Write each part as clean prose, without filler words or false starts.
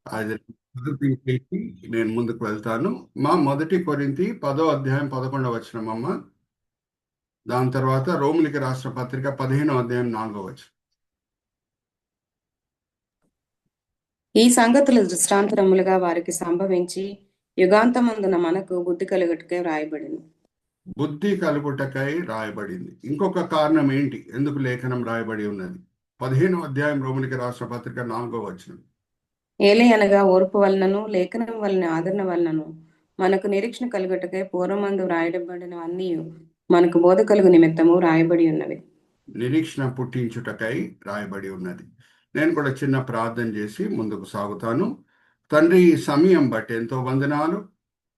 అది మొదటి నేను ముందుకు వెళ్తాను. మా మొదటి కొరింథీ 10వ అధ్యాయం 11వ వచనం అమ్మ. దాని తర్వాత రోమిలికి రాష్ట్ర పత్రిక 15వ అధ్యాయం 4వ వచనం. ఈ సంగతులు దృష్టాంతరములుగా వారికి సంభవించి యుగాంతమందున మనకు బుద్ధి కలుగుటకై వ్రాయబడింది. బుద్ధి కలుగుటకై రాయబడింది. ఇంకొక కారణం ఏంటి ఎందుకు లేఖనం రాయబడి ఉన్నది? 15వ అధ్యాయం రోమిలికి రాష్ట్ర పత్రిక 4వ వచనం. ఏలయనగా ఓర్పు వలనను లేఖనం వలన ఆదరణ వలనను మనకు నిరీక్షణ కలుగుటకై పూర్వమందు వ్రాయబడినవన్నీ మనకు బోధ కలుగు నిమిత్తము రాయబడి ఉన్నవి. నిరీక్షణ పుట్టించుటకై రాయబడి ఉన్నది. నేను కూడా చిన్న ప్రార్థన చేసి ముందుకు సాగుతాను. తండ్రి, ఈ సమయం బట్టి ఎంతో వందనాలు.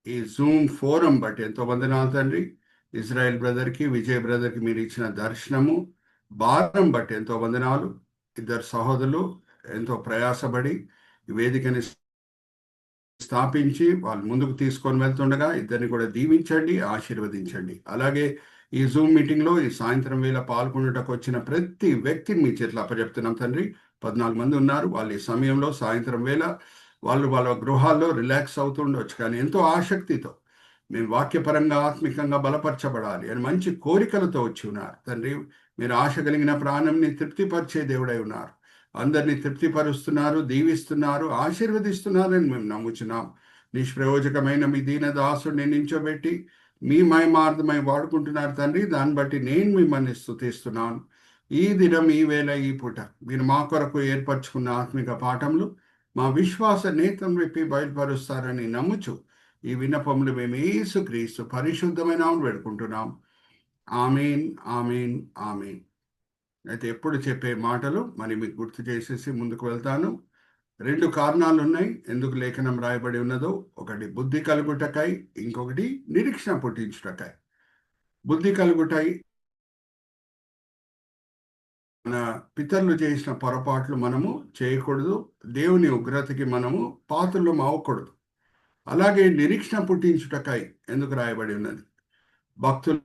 ఈ జూమ్ ఫోరం బట్టి ఎంతో వందనాలు తండ్రి. ఇజ్రాయెల్ బ్రదర్కి, విజయ్ బ్రదర్కి మీరు ఇచ్చిన దర్శనము భారం బట్టి ఎంతో వందనాలు. ఇద్దరు సహోదరులు ఎంతో ప్రయాసపడి ఈ వేదికని స్థాపించి వాళ్ళు ముందుకు తీసుకొని వెళ్తుండగా ఇద్దరిని కూడా దీవించండి, ఆశీర్వదించండి. అలాగే ఈ జూమ్ మీటింగ్లో ఈ సాయంత్రం వేళ పాల్గొనటకు వచ్చిన ప్రతి వ్యక్తిని మీ చేతిలో అప్పచెప్తున్నాం తండ్రి. 14 మంది ఉన్నారు. వాళ్ళు ఈ సమయంలో సాయంత్రం వేళ వాళ్ళు వాళ్ళ గృహాల్లో రిలాక్స్ అవుతుండొచ్చు, కానీ ఎంతో ఆసక్తితో మేము వాక్యపరంగా ఆత్మికంగా బలపరచబడాలి అని మంచి కోరికలతో వచ్చి ఉన్నారు తండ్రి. మీరు ఆశ కలిగిన ప్రాణంని తృప్తిపరిచే దేవుడై ఉన్నారు. అందరినీ తృప్తిపరుస్తున్నారు, దీవిస్తున్నారు, ఆశీర్వదిస్తున్నారని మేము నమ్ముచున్నాం. నిష్ప్రయోజకమైన మీ దీనదాసుడిని నించోబెట్టి మీ మహిమార్థమై వాడుకుంటున్నారు తండ్రి. దాన్ని బట్టి నేను మిమ్మల్ని స్తుతిస్తున్నాను. ఈ దినం, ఈ వేళ, ఈ పూట మీరు మా కొరకు ఏర్పరచుకున్న ఆత్మిక పాఠములు మా విశ్వాస నేత్రం విప్పి బయలుపరుస్తారని నమ్ముచు ఈ విన్నపములు మేము యేసుక్రీస్తు పరిశుద్ధమైన వేడుకుంటున్నాం. ఆమేన్, ఆమేన్, ఆమేన్. అయితే ఎప్పుడు చెప్పే మాటలు మరి మీకు గుర్తు చేసేసి ముందుకు వెళ్తాను. 2 కారణాలు ఉన్నాయి ఎందుకు లేఖనం రాయబడి ఉన్నదో. ఒకటి బుద్ధి కలుగుటకై, ఇంకొకటి నిరీక్షణ పుట్టించుటకై. బుద్ధి కలుగుటై, మన పితరులు చేసిన పొరపాట్లు మనము చేయకూడదు. దేవుని ఉగ్రతకి మనము పాత్రలం అవ్వకూడదు. అలాగే నిరీక్షణ పుట్టించుటకై ఎందుకు రాయబడి ఉన్నది. భక్తులు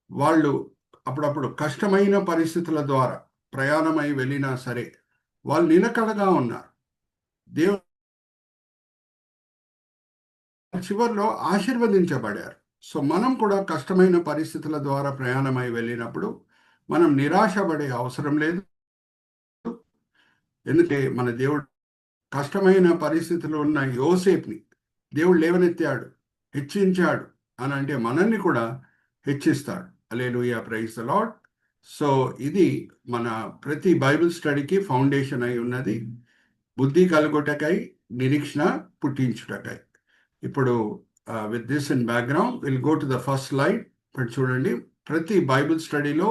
వాళ్ళు అప్పుడప్పుడు కష్టమైన పరిస్థితుల ద్వారా ప్రయాణమై వెళ్ళినా సరే వాళ్ళు నిలకడగా ఉన్నారు. దేవుడు చివరిలో ఆశీర్వదించబడారు. సో మనం కూడా కష్టమైన పరిస్థితుల ద్వారా ప్రయాణమై వెళ్ళినప్పుడు మనం నిరాశపడే అవసరం లేదు. ఎందుకంటే మన దేవుడు కష్టమైన పరిస్థితుల్లో ఉన్న యోసేపుని దేవుడు లేవనెత్తాడు, హెచ్చించాడు అని అంటే మనల్ని కూడా హెచ్చిస్తాడు. హల్లెలూయా, ప్రైజ్ ది లార్డ్. సో ఇది మన ప్రతి బైబిల్ స్టడీకి ఫౌండేషన్ అయి ఉన్నది. బుద్ధి కలుగుటకై, నిరీక్షణ పుట్టించుటకై. ఇప్పుడు with this in background will go to the first slide. ఇప్పుడు చూడండి, ప్రతి బైబిల్ స్టడీలో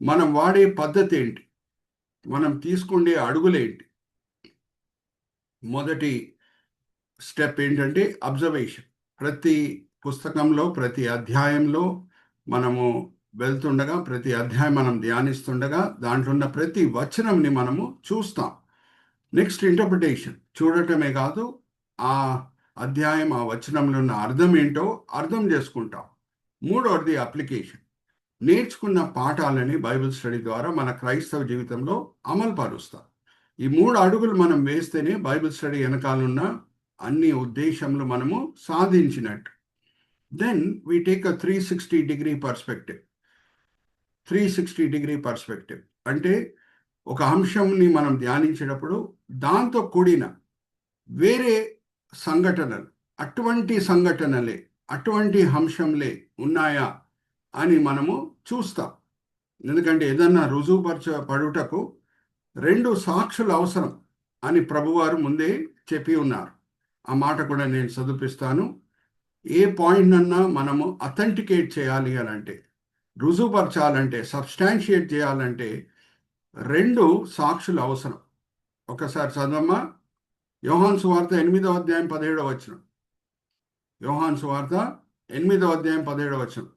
మనం వాడే పద్ధతి ఏంటి, మనం తీసుకునే అడుగులేంటి. మొదటి స్టెప్ ఏంటంటే అబ్జర్వేషన్. ప్రతి పుస్తకంలో, ప్రతి అధ్యాయంలో మనము వెళ్తుండగా, ప్రతి అధ్యాయం మనం ధ్యానిస్తుండగా దాంట్లో ఉన్న ప్రతి వచనంని మనము చూస్తాం. Next interpretation. చూడటమే కాదు, ఆ అధ్యాయం, ఆ వచనంలో ఉన్న అర్థం ఏంటో అర్థం చేసుకుంటాం. మూడవది అప్లికేషన్. నేర్చుకున్న పాఠాలని బైబిల్ స్టడీ ద్వారా మన క్రైస్తవ జీవితంలో అమలు పరుస్తాం. ఈ 3 అడుగులు మనం వేస్తేనే బైబిల్ స్టడీ వెనకాలన్న అన్ని ఉద్దేశంలో మనము సాధించినట్టు. Then we take a 360 perspective. 360 perspective అంటే ఒక అంశంని మనం ధ్యానించేటప్పుడు దాంతో కూడిన వేరే సంఘటనలు, అటువంటి సంఘటనలే, అటువంటి అంశంలే ఉన్నాయా అని మనము చూస్తాం. ఎందుకంటే ఏదన్నా రుజువుపరచబడుటకు 2 సాక్షులు అవసరం అని ప్రభువారు ముందే చెప్పి ఉన్నారు. ఆ మాట కూడా నేను చదివిస్తాను. ఏ పాయింట్ అన్నా మనము అథెంటికేట్ చేయాలి అని అంటే, రుజువుపరచాలంటే, సబ్స్టాన్షియేట్ చేయాలంటే 2 సాక్షులు అవసరం. ఒకసారి చదవమ్మా. యోహాను సువార్త 8వ అధ్యాయం 17వ వచనం. యోహాను సువార్త 8వ అధ్యాయం 17వ వచనం.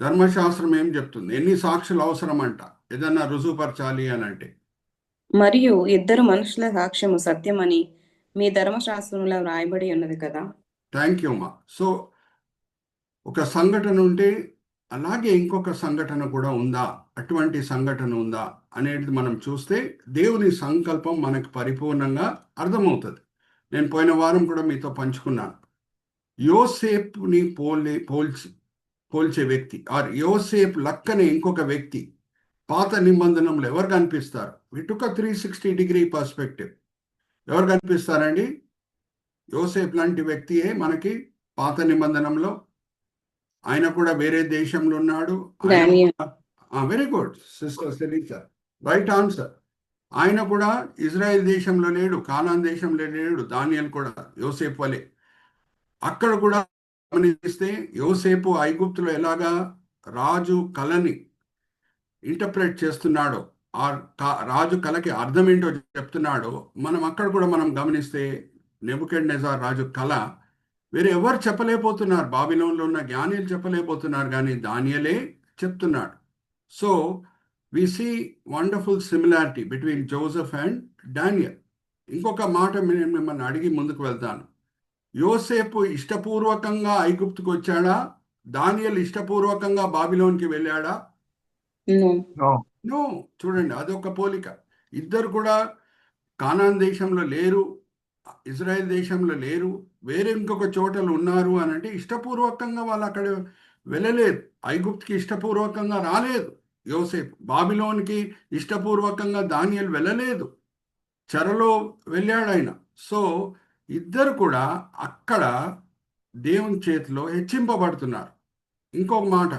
ధర్మశాస్త్రం ఏం చెప్తుంది? ఎన్ని సాక్షులు అవసరం అంట ఏదన్నా రుజువుపరచాలి అని అంటే? మరియు 2 మనుషుల సాక్ష్యము సత్యమని మీ ధర్మశాస్త్రంలో వ్రాయబడి ఉన్నది కదా. థ్యాంక్ యూ అమ్మా. సో ఒక సంఘటన ఉంటే అలాగే ఇంకొక సంఘటన కూడా ఉందా, అటువంటి సంఘటన ఉందా అనేది మనం చూస్తే దేవుని సంకల్పం మనకు పరిపూర్ణంగా అర్థమవుతుంది. నేను పోయిన వారం కూడా మీతో పంచుకున్నాను. యోసేపుని పోల్చే వ్యక్తి ఆర్ యోసేపు లక్కనే ఇంకొక వ్యక్తి పాత నిబంధనలు ఎవరు కనిపిస్తారు? ఇటుక 360 పర్స్పెక్టివ్ ఎవరు కనిపిస్తారండి? యోసేపు లాంటి వ్యక్తియే మనకి పాత నిబంధనలో. ఆయన కూడా వేరే దేశంలో ఉన్నాడు. దానియేలు. Very good sister Sirisha, right answer. ఆయన కూడా ఇజ్రాయెల్ దేశంలో లేడు, కానాన్ దేశంలో లేడు. దానియేలు కూడా యోసేపు వలె. అక్కడ కూడా గమనిస్తే యోసేపు ఐగుప్తులో ఎలాగా రాజు కళని ఇంటర్ప్రెట్ చేస్తున్నాడో, ఆ రాజు కళకి అర్థం ఏంటో చెప్తున్నాడో, మనం అక్కడ కూడా మనం గమనిస్తే నెబుకద్నెజర్ రాజు కళ వేరే ఎవరు చెప్పలేకపోతున్నారు. బాబిలోన్లో ఉన్న జ్ఞానులు చెప్పలేకపోతున్నారు, కానీ దానియేలే చెప్తున్నాడు. So we see wonderful similarity between Joseph and Daniel. ఇంకొక మాట నేను మిమ్మల్ని అడిగి ముందుకు వెళ్తాను. యోసేపు ఇష్టపూర్వకంగా ఐగుప్తుకు వచ్చాడా? దానియేలు ఇష్టపూర్వకంగా బాబిలోన్కి వెళ్ళాడా? నో. చూడండి, అదొక పోలిక. ఇద్దరు కూడా కానాన్ దేశంలో లేరు, ఇజ్రాయెల్ దేశంలో లేరు, వేరే ఇంకొక చోటలు ఉన్నారు అని అంటే ఇష్టపూర్వకంగా వాళ్ళు అక్కడ వెళ్ళలేదు. ఐగుప్తుకి ఇష్టపూర్వకంగా రాలేదు యోసేపు. బాబిలోన్కి ఇష్టపూర్వకంగా దానియేలు వెళ్ళలేదు, చెరలో వెళ్ళాడు ఆయన. సో ఇద్దరు కూడా అక్కడ దేవుని చేతిలో హెచ్చింపబడుతున్నారు. ఇంకొక మాట,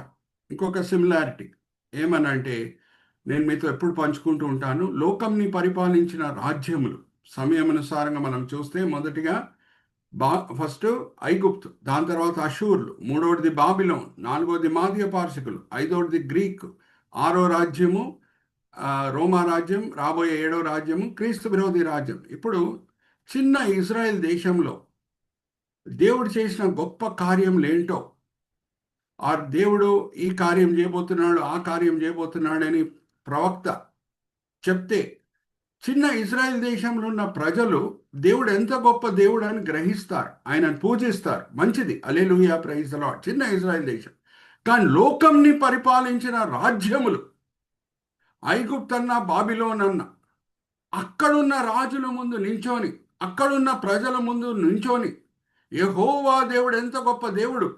ఇంకొక సిమిలారిటీ ఏమనంటే, నేను మీతో ఎప్పుడు పంచుకుంటూ ఉంటాను, లోకంని పరిపాలించిన రాజ్యములు సమయమనుసారంగా మనం చూస్తే మొదటిగా ఫస్ట్ ఐగుప్తు, దాని తర్వాత అషూర్లు, మూడవది బాబిలోన్, నాలుగవది మాదీయ పార్శికులు, ఐదవది గ్రీక్, ఆరో రాజ్యము రోమా రాజ్యం, రాబోయే 7వ రాజ్యము క్రీస్తు విరోధి రాజ్యం. ఇప్పుడు చిన్న ఇజ్రాయెల్ దేశంలో దేవుడు చేసిన గొప్ప కార్యములేంటో, ఆ దేవుడు ఈ కార్యం చేయబోతున్నాడు, ఆ కార్యం చేయబోతున్నాడని ప్రవక్త చెప్తే చిన్న ఇజ్రాయెల్ దేశంలో ఉన్న ప్రజలు దేవుడు ఎంత గొప్ప దేవుడు అని గ్రహిస్తారు, ఆయనను పూజిస్తారు. మంచిది, హల్లెలూయా, ప్రైజ్ ది లార్డ్. చిన్న ఇజ్రాయెల్ దేశం. కానీ లోకంని పరిపాలించిన రాజ్యములు ఐగుప్తన్న, బాబిలోన్ అన్న, అక్కడున్న రాజుల ముందు నించోని, అక్కడున్న ప్రజల ముందు నించోని యెహోవా దేవుడు ఎంత గొప్ప దేవుడు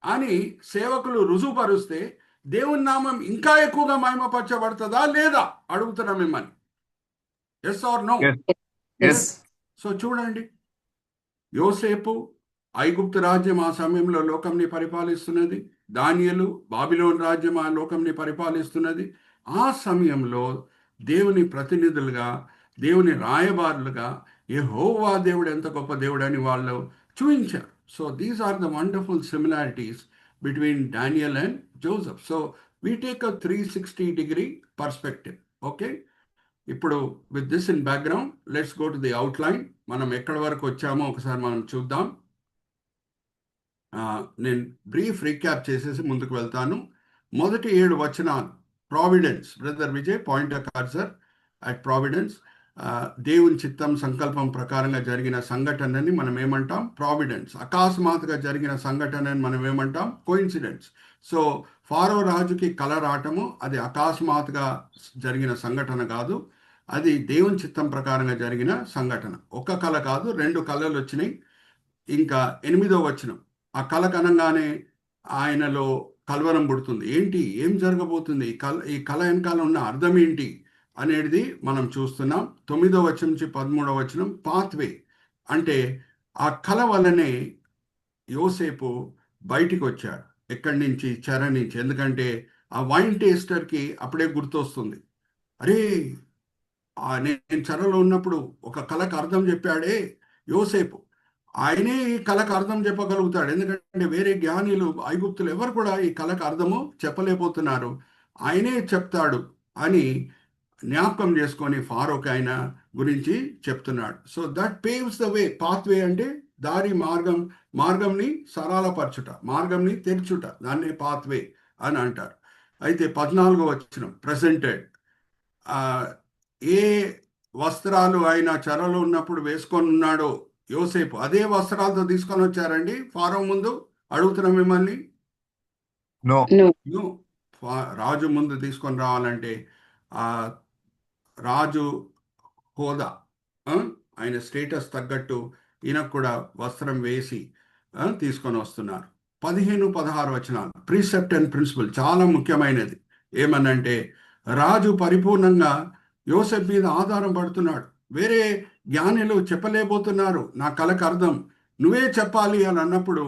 అని సేవకులు రుజువుపరుస్తే దేవుని నామం ఇంకా ఎక్కువగా మహిమపరచబడుతుందా లేదా అడుగుతున్నా మిమ్మల్ని. Yes or no? సో చూడండి, యోసేపు ఐగుప్తు రాజ్యం ఆ సమయంలో లోకంని పరిపాలిస్తున్నది, దానియేలు బాబిలోన్ రాజ్యం ఆ లోకంని పరిపాలిస్తున్నది. ఆ సమయంలో దేవుని ప్రతినిధులుగా, దేవుని రాయబారులుగా యెహోవా దేవుడు ఎంత గొప్ప దేవుడు అని వాళ్ళు చూపించారు. So these are the wonderful similarities between Daniel and Joseph. So we take a 360 perspective. Okay, ఇప్పుడు with this in background let's go to the outline. మనం ఎక్కడి వరకు వచ్చామో ఒకసారి మనం చూద్దాం. నేను బ్రీఫ్ రీక్యాప్ చేసేసి ముందుకు వెళ్తాను. మొదటి 7 వచనాలు providence. Brother Vijay, point of cursor at providence. దేవుని చిత్తం, సంకల్పం ప్రకారంగా జరిగిన సంఘటనని మనం ఏమంటాం? ప్రావిడెన్స్. అకస్మాత్తుగా జరిగిన సంఘటనని మనం ఏమంటాం? కోయిన్సిడెన్స్. సో ఫారో రాజుకి కల రావటము అది అకస్మాత్తుగా జరిగిన సంఘటన కాదు, అది దేవుని చిత్తం ప్రకారంగా జరిగిన సంఘటన. ఒక కళ కాదు, 2 కళలు వచ్చినాయి. ఇంకా 8వ వచనం, ఆ కళ కనంగానే ఆయనలో కలవరం పుడుతుంది. ఏంటి, ఏం జరగబోతుంది, ఈ కళ వెనకాల ఉన్న అర్థం ఏంటి అనేది మనం చూస్తున్నాం. 9వ వచనం నుంచి 13వ వచనం పాత్వే, అంటే ఆ కళ వల్లనే యోసేపు బయటికి వచ్చాడు. ఎక్కడి నుంచి? చెర నుంచి. ఎందుకంటే ఆ వైన్ టేస్టర్కి అప్పుడే గుర్తొస్తుంది, అరే నేను చెరలో ఉన్నప్పుడు ఒక కళకు అర్థం చెప్పాడే యోసేపు, ఆయనే ఈ కళకు అర్థం చెప్పగలుగుతాడు. ఎందుకంటే వేరే జ్ఞానులు ఐగుప్తులు ఎవరు కూడా ఈ కళకు అర్థము చెప్పలేకపోతున్నారు, ఆయనే చెప్తాడు అని జ్ఞాపకం చేసుకొని ఫారోకి ఆయన గురించి చెప్తున్నాడు. So that paves the way. Pathway అంటే దారి, మార్గం, మార్గంని సరళపరచుట, మార్గంని తెరుచుట, దాన్నే పాత్వే అని అంటారు. అయితే 14వ వచనం ప్రెసెంటెడ్. ఏ వస్త్రాలు ఆయన చెరలో ఉన్నప్పుడు వేసుకొని ఉన్నాడో యోసేపు, అదే వస్త్రాలతో తీసుకొని వచ్చారండి ఫారో ముందు. అడుగుతున్నా మిమ్మల్ని, నో. ను రాజు ముందు తీసుకొని రావాలంటే ఆ రాజు హోదా, ఆ, ఆయన స్టేటస్ తగ్గట్టు ఈయనకు కూడా వస్త్రం వేసి తీసుకొని వస్తున్నారు. 15-16 వచనాలు ప్రీసెప్ట్ అండ్ ప్రిన్సిపల్ చాలా ముఖ్యమైనది. ఏమనంటే రాజు పరిపూర్ణంగా యోసెఫ్ మీద ఆధారం పడుతున్నాడు. వేరే జ్ఞానులు చెప్పలేకపోతున్నారు నా కలకు అర్థం, నువ్వే చెప్పాలి అని అన్నప్పుడు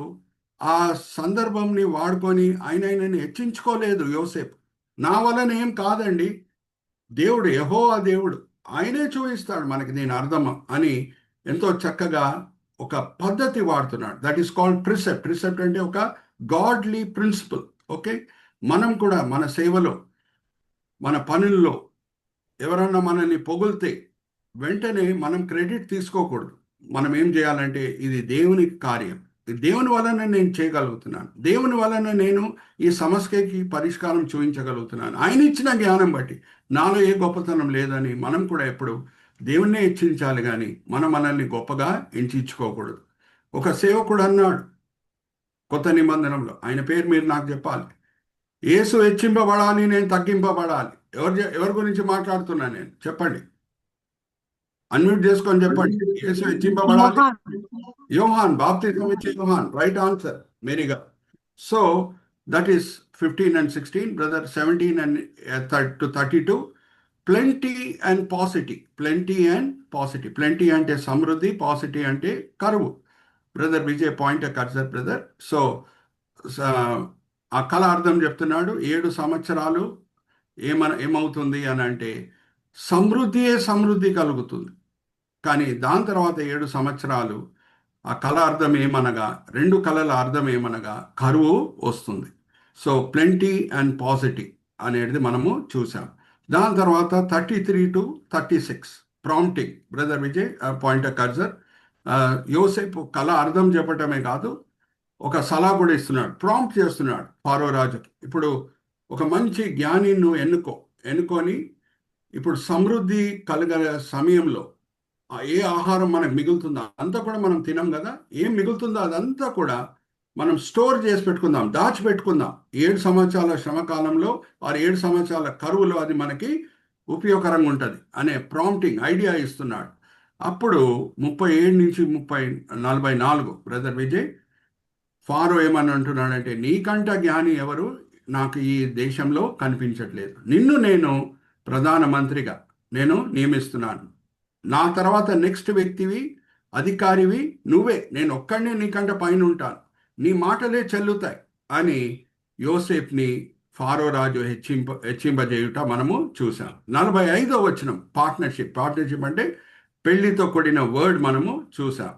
ఆ సందర్భంని వాడుకొని ఆయనని హెచ్చించుకోలేదు యోసెఫ్. నా వలన ఏం కాదండి, దేవుడు యెహోవా దేవుడు ఆయనే చూపిస్తాడు మనకి దీని అర్థం అని ఎంతో చక్కగా ఒక పద్ధతి వాడుతున్నాడు. That is called precept. Precept అంటే ఒక గాడ్లీ ప్రిన్సిపల్. ఓకే, మనం కూడా మన సేవలో మన పనుల్లో ఎవరన్నా మనల్ని పొగిడితే వెంటనే మనం క్రెడిట్ తీసుకోకూడదు. మనం ఏం చేయాలంటే ఇది దేవుని కార్యం, ఇది దేవుని వలన నేను చేయగలుగుతున్నాను, దేవుని వలన నేను ఈ సమస్యకి పరిష్కారం చూపించగలుగుతున్నాను, ఆయన ఇచ్చిన జ్ఞానం బట్టి, నాలో ఏ గొప్పతనం లేదని మనం కూడా ఎప్పుడు దేవుణ్ణే హెచ్చించాలి కానీ మనం మనల్ని గొప్పగా ఎంచుకోకూడదు. ఒక సేవకుడు అన్నాడు కొత్త నిబంధనలో, ఆయన పేరు మీరు నాకు చెప్పాలి, యేసు హెచ్చింపబడాలి, నేను తగ్గింపబడాలి. ఎవరి గురించి మాట్లాడుతున్నా నేను? చెప్పండి, అన్మ్యూట్ చేసుకొని చెప్పండి. యేసు హెచ్చింపబడాలి. యోహాన్, బాప్తిజం ఇచ్చే యోహాన్. రైట్ ఆన్సర్, మేరీగా. So that is 15 and 16, brother 17 and to 32. Plenty and paucity. Plenty and paucity. Plenty అంటే సమృద్ధి, పాసిటీ అంటే కరువు. Brother Vijay point cursor brother. So ఆ కళ అర్థం చెప్తున్నాడు. 7 సంవత్సరాలు ఏమవుతుంది అని అంటే సమృద్ధియే సమృద్ధి కలుగుతుంది. కానీ దాని తర్వాత 7 సంవత్సరాలు ఆ కళ అర్థం ఏమనగా, 2 కళల అర్థం ఏమనగా కరువు వస్తుంది. సో ప్లెంటీ అండ్ పాసిటీ అనేది మనము చూసాం. దాని తర్వాత 33 to 36 prompting. Brother Vijay point cursor. యోసేపు కళ అర్థం చెప్పటమే కాదు, ఒక సలహా కూడా ఇస్తున్నాడు, ప్రాంప్ట్ చేస్తున్నాడు ఫారో రాజుకి. ఇప్పుడు ఒక మంచి జ్ఞాని నువ్వు ఎన్నుకొని ఇప్పుడు సమృద్ధి కలిగే సమయంలో ఏ ఆహారం మనకు మిగులుతుందో అంతా కూడా మనం తినం కదా, ఏం మిగులుతుందో అదంతా కూడా మనం స్టోర్ చేసి పెట్టుకుందాం, దాచిపెట్టుకుందాం. 7 సంవత్సరాల శ్రమకాలంలో 7 సంవత్సరాల కరువులో అది మనకి ఉపయోగకరంగా ఉంటుంది అనే ప్రాంప్టింగ్ ఐడియా ఇస్తున్నాడు. అప్పుడు 37 నుంచి 44 బ్రదర్ విజయ్, ఫారో ఏమని అంటున్నాడంటే నీకంట జ్ఞాని ఎవరు నాకు ఈ దేశంలో కనిపించట్లేదు, నిన్ను నేను ప్రధానమంత్రిగా నేను నియమిస్తున్నాను, నా తర్వాత నెక్స్ట్ వ్యక్తివి అధికారివి నువ్వే, నేను ఒక్కడినే నీకంట పైన ఉంటాను, నీ మాటలే చెల్లుతాయి అని యోసేఫ్ని ఫారో రాజు హెచ్చింపజేయుట మనము చూసాం. 45వ వచనం పార్ట్నర్షిప్. పార్ట్నర్షిప్ అంటే పెళ్లితో కూడిన వర్డ్ మనము చూసాం.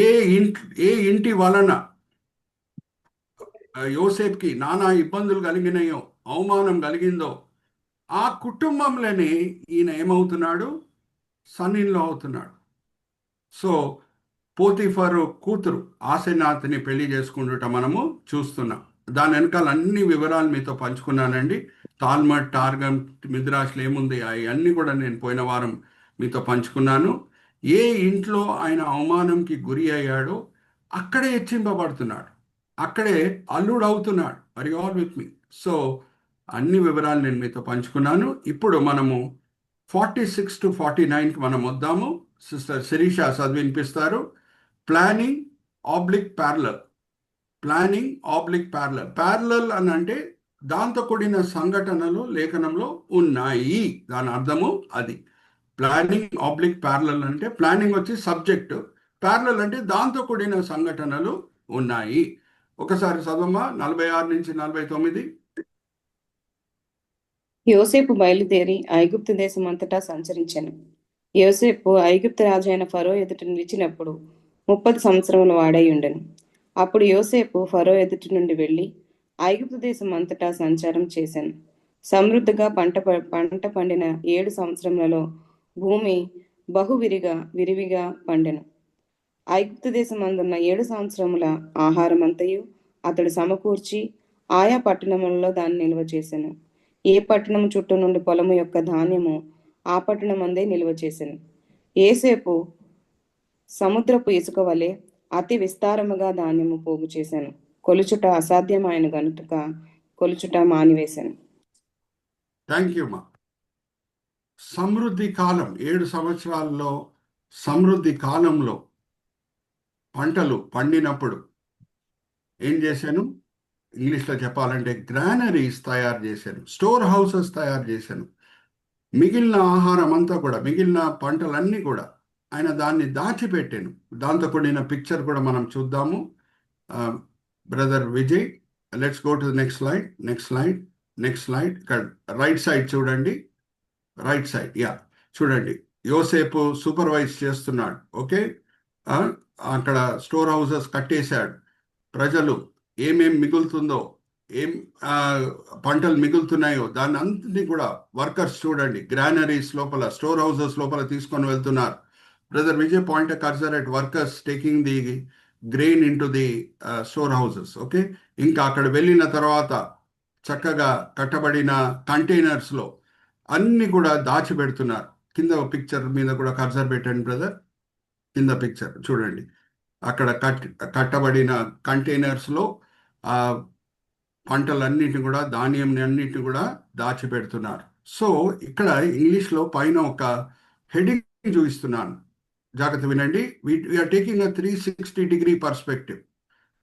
ఏ ఇంటి వలన యోసేఫ్కి నానా ఇబ్బందులు కలిగినాయో, అవమానం కలిగిందో, ఆ కుటుంబంలోనే ఈయన ఏమవుతున్నాడు, సన్నిన్లో అవుతున్నాడు. సో పోతిఫరు కూతురు ఆసెనాథ్ని పెళ్లి చేసుకుంటుట మనము చూస్తున్నాం. దాని వెనకాల అన్ని వివరాలు మీతో పంచుకున్నానండి. తాల్మడ్, టార్గమ్, మిద్రాష్లు ఏముంది అవన్నీ కూడా నేను పోయిన వారం మీతో పంచుకున్నాను. ఏ ఇంట్లో ఆయన అవమానంకి గురి అయ్యాడో అక్కడే హెచ్చింపబడుతున్నాడు, అక్కడే అల్లుడు అవుతున్నాడు. Are you all with me? So అన్ని వివరాలు నేను మీతో పంచుకున్నాను. ఇప్పుడు మనము 46 to 49కి మనం వద్దాము. సిస్టర్ శిరీష చదివినిపిస్తారు. Planning oblique parallel. Planning oblique parallel. Parallel అని అంటే దాంతో కూడిన సంఘటనలు లేఖనంలో ఉన్నాయి, దాని అర్థము అది. ప్లానింగ్ ఆబ్లిక్ ప్యారలల్ అంటే ప్లానింగ్ వచ్చి సబ్జెక్టు, ప్యారలల్ అంటే దాంతో కూడిన సంఘటనలు ఉన్నాయి. ఒకసారి చదవమ్మా 46 నుంచి 49. యోసేపు బయలుదేరి ఐగుప్తు దేశం అంతటా సంచరించెను. యోసేపు ఐగుప్తు రాజు అయిన ఫరో ఎదుట నిలిచినప్పుడు 30 సంవత్సరముల వాడై ఉండెను. అప్పుడు యోసేపు ఫరో ఎదుటి నుండి వెళ్ళి ఐగుప్తు దేశం అంతటా సంచారం చేశాను. సమృద్ధిగా పంట పండిన 7 సంవత్సరములలో భూమి విరివిగా పండెను. ఐగుప్తు దేశం అందున్న 7 సంవత్సరముల ఆహారమంతయు అతడు సమకూర్చి ఆయా పట్టణములలో దాన్ని నిల్వ చేసెను. ఏ పట్టణము చుట్టూ నుండి పొలము యొక్క ధాన్యము ఆ పట్టణం అందే నిల్వ చేసెను. యోసేపు సముద్రపు ఇసుక వలె అతి విస్తారముగా ధాన్యము పోగు చేశాను. కొలుచుట అసాధ్యమైన గనుక కొలుచుట మానివేశాను. థ్యాంక్ యూ మా. సమృద్ధి కాలం 7 సంవత్సరాల్లో సమృద్ధి కాలంలో పంటలు పండినప్పుడు ఏం చేశాను? ఇంగ్లీష్లో చెప్పాలంటే గ్రానరీస్ తయారు చేశాను, స్టోర్ హౌసెస్ తయారు చేశాను. మిగిలిన ఆహారం అంతా కూడా, మిగిలిన పంటలన్నీ కూడా ఆయన దాన్ని దాచిపెట్టాను. దాంతో కూడిన పిక్చర్ కూడా మనం చూద్దాము. Brother Vijay, let's go to next slide. Next slide. ఇక్కడ రైట్ సైడ్ చూడండి. రైట్ సైడ్, యా, చూడండి. యోసేపు సూపర్వైజ్ చేస్తున్నాడు. ఓకే, అక్కడ స్టోర్ హౌసెస్ కట్టేశాడు. ప్రజలు ఏమేం మిగులుతుందో, ఏం పంటలు మిగులుతున్నాయో దాన్ని అంతని కూడా వర్కర్స్ చూడండి, గ్రానరీస్ లోపల, స్టోర్ హౌసెస్ లోపల తీసుకొని వెళ్తున్నారు. Brother Vijay point cursor at workers taking the grain in to the store houses. Okay, ఇంకా అక్కడ వెళ్ళిన తర్వాత చక్కగా కట్టబడిన కంటైనర్స్లో అన్ని కూడా దాచిపెడుతున్నారు. కింద పిక్చర్ మీద కూడా కర్సర్ పెట్టండి బ్రదర్. కింద పిక్చర్ చూడండి. అక్కడ కట్టబడిన కంటైనర్స్లో పంటలన్నిటిని కూడా, ధాన్యం అన్నిటిని కూడా దాచిపెడుతున్నారు. సో ఇక్కడ ఇంగ్లీష్లో పైన ఒక హెడింగ్ చూపిస్తున్నాను, జాగ్రత్త వినండి. We are taking 360 perspective.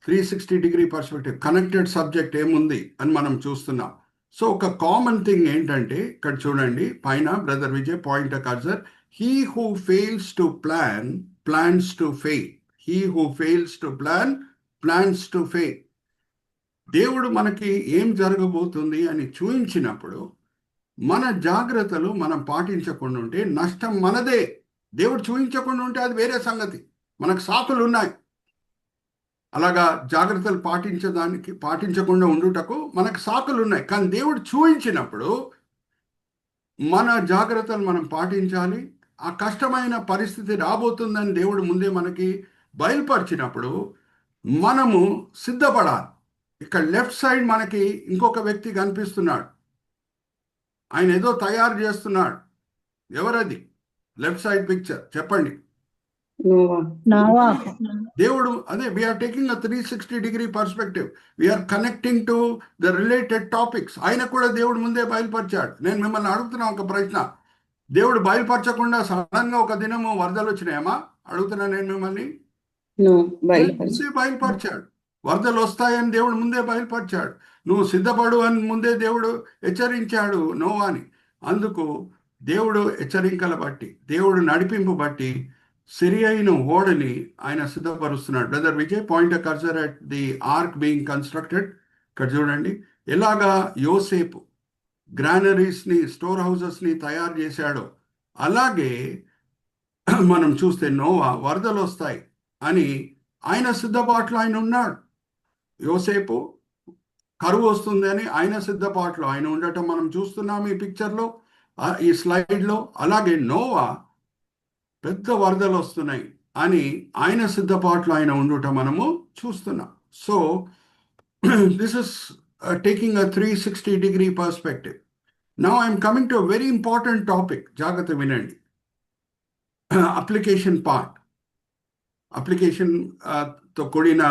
360 perspective, connected subject ఏముంది అని మనం చూస్తున్నాం. సో ఒక కామన్ థింగ్ ఏంటంటే ఇక్కడ చూడండి పైన, brother Vijay point cursor, he who fails to plan plans to fail. He who fails to plan plans to fail. దేవుడు మనకి ఏం జరగబోతుంది అని చూపించినప్పుడు మన జాగ్రత్తలు మనం పాటించకుండా ఉంటే నష్టం మనదే. దేవుడు చూపించకుండా ఉంటే అది వేరే సంగతి, మనకు సాకులు ఉన్నాయి. అలాగా జాగ్రత్తలు పాటించకుండా ఉండుటకు మనకు సాకులు ఉన్నాయి. కానీ దేవుడు చూపించినప్పుడు మన జాగ్రత్తలు మనం పాటించాలి. ఆ కష్టమైన పరిస్థితి రాబోతుందని దేవుడు ముందే మనకి బయలుపరిచినప్పుడు మనము సిద్ధపడాలి. ఇక్కడ లెఫ్ట్ సైడ్ మనకి ఇంకొక వ్యక్తి కనిపిస్తున్నాడు. ఆయన ఏదో తయారు చేస్తున్నాడు. ఎవరది? లెఫ్ట్ సైడ్ పిక్చర్ చెప్పండి. దేవుడు అదే, we are taking 360 perspective. We are connecting to the related topics. ఆయన కూడా దేవుడు ముందే బయలుపరిచాడు. నేను మిమ్మల్ని అడుగుతున్నా ఒక ప్రశ్న, దేవుడు బయలుపరచకుండా సడన్ గా ఒక దినము వరదలు వచ్చినాయమ్మా? అడుగుతున్నా నేను మిమ్మల్ని. ముందే బయలుపరిచాడు. వరదలు వస్తాయని దేవుడు ముందే బయలుపరిచాడు. నువ్వు సిద్ధపడు అని ముందే దేవుడు హెచ్చరించాడు నోవాని. అందుకు దేవుడు హెచ్చరికల బట్టి, దేవుడు నడిపింపు బట్టి సరి అయిన ఓడని ఆయన సిద్ధపరుస్తున్నాడు. Brother Vijay point cursor at the ark being constructed. ఇక్కడ చూడండి ఎలాగా యోసేపు గ్రానరీస్ని, స్టోర్ హౌసెస్ని తయారు చేశాడో అలాగే మనం చూస్తే నోవా వరదలు వస్తాయి అని ఆయన సిద్ధపాట్లు ఆయన ఉన్నాడు. యోసేపు కరువు వస్తుంది అని ఆయన సిద్ధపాట్లు ఆయన ఉండటం మనం చూస్తున్నాం ఈ పిక్చర్లో, ఈ స్లైడ్లో. అలాగే నోవా పెద్ద వరదలు వస్తున్నాయి అని ఆయన సిద్ధపాట్లు ఆయన ఉండటం మనము చూస్తున్నాం. So this is taking 360 perspective. Now I'm coming to very important topic. జాగ్రత్త వినండి. Application part. అప్లికేషన్ తో కూడిన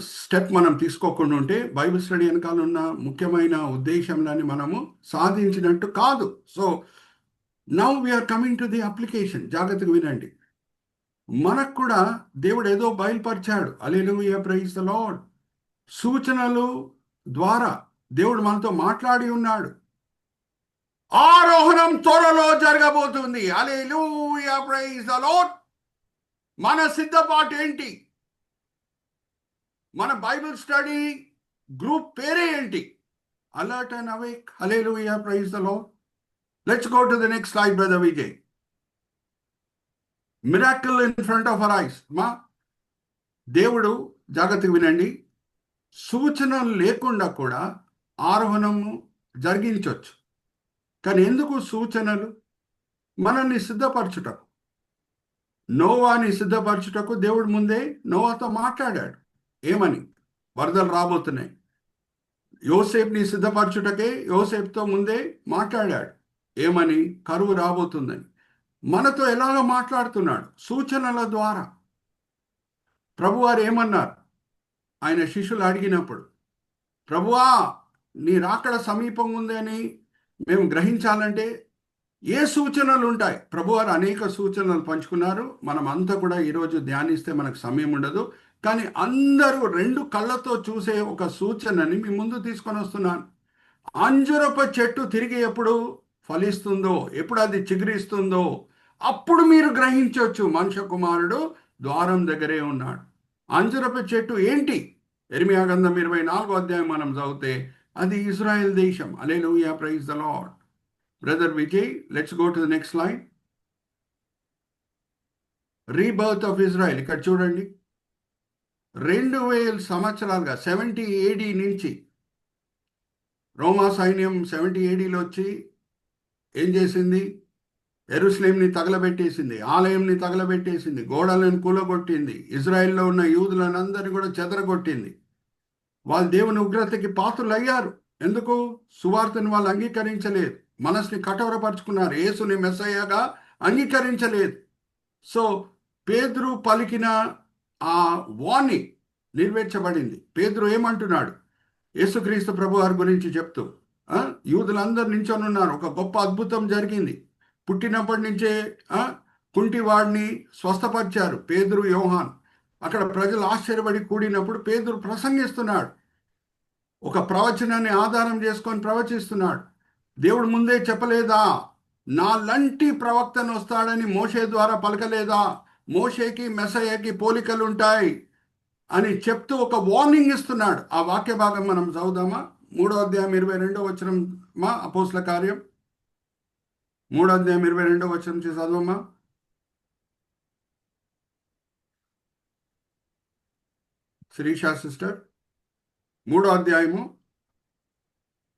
స్టెప్ మనం తీసుకోకుండా ఉంటే బైబిల్ స్టడీ వెనకాల ఉన్న ముఖ్యమైన ఉద్దేశంలని మనము సాధించినట్టు కాదు. So now we are coming to the application. జాగ్రత్తగా వినండి. మనకు కూడా దేవుడు ఏదో బయలుపరిచాడు. Hallelujah, praise the Lord. సూచనలు ద్వారా దేవుడు మనతో మాట్లాడి ఉన్నాడు. ఆరోహణం త్వరలో జరగబోతుంది. Hallelujah, praise the Lord. మన సిద్ధపాటు ఏంటి? మన బైబిల్ స్టడీ గ్రూప్ పేరే ఏంటి? Alert and awake. Hallelujah, praise the Lord. Let's go to the next slide, Brother Vijay. Miracle in front of our eyes. మా దేవుడు, జాగ్రత్తగా వినండి, సూచనలు లేకుండా కూడా ఆరోహణము జరిగించవచ్చు. కానీ ఎందుకు సూచనలు? మనల్ని సిద్ధపరచుటకు, నోవాని సిద్ధపరచుటకు దేవుడు ముందే నోవాతో మాట్లాడాడు. ఏమని? వరదలు రాబోతున్నాయి. యోసేపుని సిద్ధపరచుటకే యోసేపుతో ముందే మాట్లాడాడు. ఏమని? కరువు రాబోతుందని. మనతో ఎలాగ మాట్లాడుతున్నాడు? సూచనల ద్వారా. ప్రభువారు ఏమన్నారు? ఆయన శిష్యులు అడిగినప్పుడు, ప్రభువా నీ రాకడ సమీపంగా ఉందని మేము గ్రహించాలంటే ఏ సూచనలు ఉంటాయి? ప్రభువారు అనేక సూచనలు పంచుకున్నారు. మనం అంతా కూడా ఈరోజు ధ్యానిస్తే మనకు సమయం ఉండదు. కానీ అందరూ 2 కళ్ళతో చూసే ఒక సూచనని మీ ముందు తీసుకొని వస్తున్నాను. అంజురపు చెట్టు తిరిగి ఎప్పుడు ఫలిస్తుందో, ఎప్పుడు అది చిగురిస్తుందో అప్పుడు మీరు గ్రహించవచ్చు మనుష్య కుమారుడు ద్వారం దగ్గరే ఉన్నాడు. అంజురపు చెట్టు ఏంటి? యెర్మయా గ్రంథం 24వ అధ్యాయం మనం చదివితే అది ఇజ్రాయెల్ దేశం. Hallelujah, praise the Lord. Brother Vijay, let's go to the next slide. Rebirth of Israel ఇక్కడ చూడండి. 2000 సంవత్సరాలుగా 70 AD నుంచి రోమా సైన్యం 70 ADలో వచ్చి ఏం చేసింది? యెరూషలేంని తగలబెట్టేసింది, ఆలయంని తగలబెట్టేసింది, గోడలను కూలగొట్టింది, ఇజ్రాయెల్లో ఉన్న యూదులను అందరినీ కూడా చెదరగొట్టింది. వాళ్ళు దేవుని ఉగ్రతకి పాత్రలు అయ్యారు. ఎందుకు? సువార్తను వాళ్ళు అంగీకరించలేదు, మనసుని కఠోరపరుచుకున్నారు, యేసుని మెస్సయ్యగా అంగీకరించలేదు. సో పేతురు పలికిన ఆ వార్నింగ్ నెరవేర్చబడింది. పేతురు ఏమంటున్నాడు? యేసుక్రీస్తు ప్రభు వారి గురించి చెప్తూ, యూదులందరూ నించొని ఉన్నారు, ఒక గొప్ప అద్భుతం జరిగింది, పుట్టినప్పటి నుంచే కుంటివాడిని స్వస్థపరిచారు పేతురు, యోహాన్. అక్కడ ప్రజలు ఆశ్చర్యపడి కూడినప్పుడు పేతురు ప్రసంగిస్తున్నాడు, ఒక ప్రవచనాన్ని ఆధారం చేసుకొని ప్రవచిస్తున్నాడు. దేవుడు ముందే చెప్పలేదా? నాలంటి ప్రవక్తను వస్తాడని మోషే ద్వారా పలకలేదా? మోషేకి మెస్సయ్యకి పోలికలు ఉంటాయి అని చెప్తూ ఒక వార్నింగ్ ఇస్తున్నాడు. ఆ వాక్య భాగం మనం చదువుదామా? 3వ అధ్యాయం 22వ వచనం మా అపోస్తల కార్యం 3వ అధ్యాయం 22వ వచనం నుంచి చదవమ్మా. శిరీషా సిస్టర్, 3వ అధ్యాయము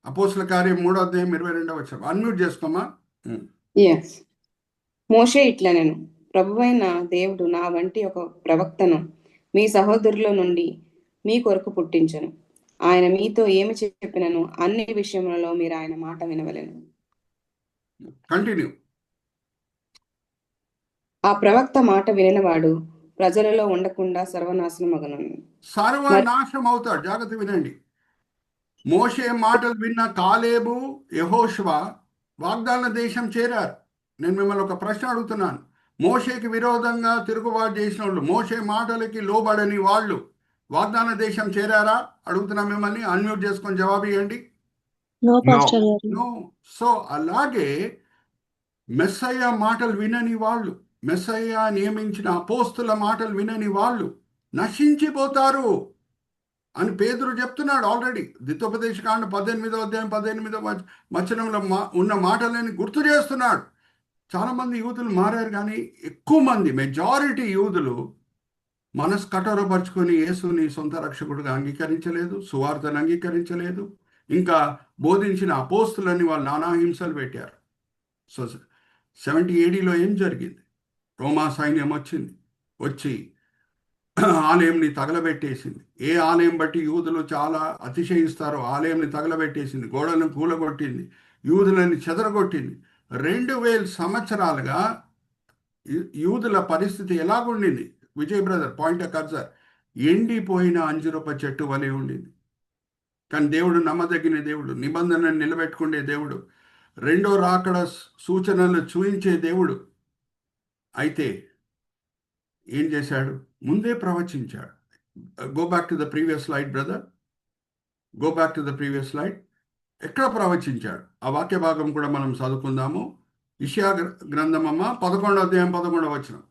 అపోస్తల కార్యం 3వ అధ్యాయం 22వ వచనం. అన్మ్యూట్ చేసుకోమా. yes. మోషే ఇట్లనెను, ప్రభువైన దేవుడు నా వంటి ఒక ప్రవక్తను మీ సహోదరుల నుండి మీ కొరకు పుట్టించను. ఆయన మీతో ఏమి చెప్పినను అన్ని విషయములలో మీరు ఆయన మాట వినవలెను. కంటిన్యూ. ఆ ప్రవక్త మాట వినవాడు ప్రజలలో ఉండకుండా సర్వనాశనమగును. సర్వనాశనం అవుతాడు. జాగ్రత్త వినండి. మోషే మాటలు విన్న కాలేబు, యెహోషువ వాగ్దాన దేశం చేరారు. నేను మిమ్మల్ని ఒక ప్రశ్న అడుగుతున్నాను. మోషేకి విరోధంగా తిరుగుబాటు చేసిన వాళ్ళు, మోషే మాటలకి లోబడని వాళ్ళు వాగ్దాన దేశం చేరారా? అడుగుతున్నా మిమ్మల్ని. అన్మ్యూట్ చేసుకొని జవాబు ఇవ్వండి. నో. సో అలాగే మెస్సయ్య మాటలు వినని వాళ్ళు, మెస్సయ్య నియమించిన అపోస్తుల మాటలు వినని వాళ్ళు నశించిపోతారు అని పేతురు చెప్తున్నాడు ఆల్రెడీ. ద్వితోపదేశకాండ 18వ అధ్యాయం 18వ వచనంలో ఉన్న మాటలని గుర్తు చేస్తున్నాడు. చాలామంది యూదులు మారారు, కానీ ఎక్కువ మంది, మెజారిటీ యూదులు మనసు కఠోరపరుచుకొని యేసుని సొంత రక్షకుడిగా అంగీకరించలేదు, సువార్తను అంగీకరించలేదు. ఇంకా బోధించిన అపోస్తులని వాళ్ళు నానా హింసలు పెట్టారు. సో 70 ADలో ఏం జరిగింది? రోమా సైన్యం వచ్చి ఆలయంని తగలబెట్టేసింది. ఏ ఆలయం బట్టి యూదులు చాలా అతిశయిస్తారో ఆలయంని తగలబెట్టేసింది, గోడలను కూలగొట్టింది, యూదులని చెదరగొట్టింది. 2000 సంవత్సరాలుగా యూదుల పరిస్థితి ఎలాగుండింది? విజయ్ బ్రదర్, పాయింట్ కర్జర్, ఎండిపోయిన అంజురప చెట్టు వలె ఉండింది. కానీ దేవుడు నమ్మదగిన దేవుడు, నిబంధనను నిలబెట్టుకునే దేవుడు, రెండో రాకడ సూచనలు చూయించే దేవుడు. అయితే ఏం చేశాడు? ముందే ప్రవచించాడు. Go back to the previous slide brother, go back to the previous slide. ఎక్కడ ప్రవచించాడు? ఆ వాక్య భాగం కూడా మనం చదువుకుందాము. ఇషియా గ్రంథం 11వ అధ్యాయం 11వ వచనం.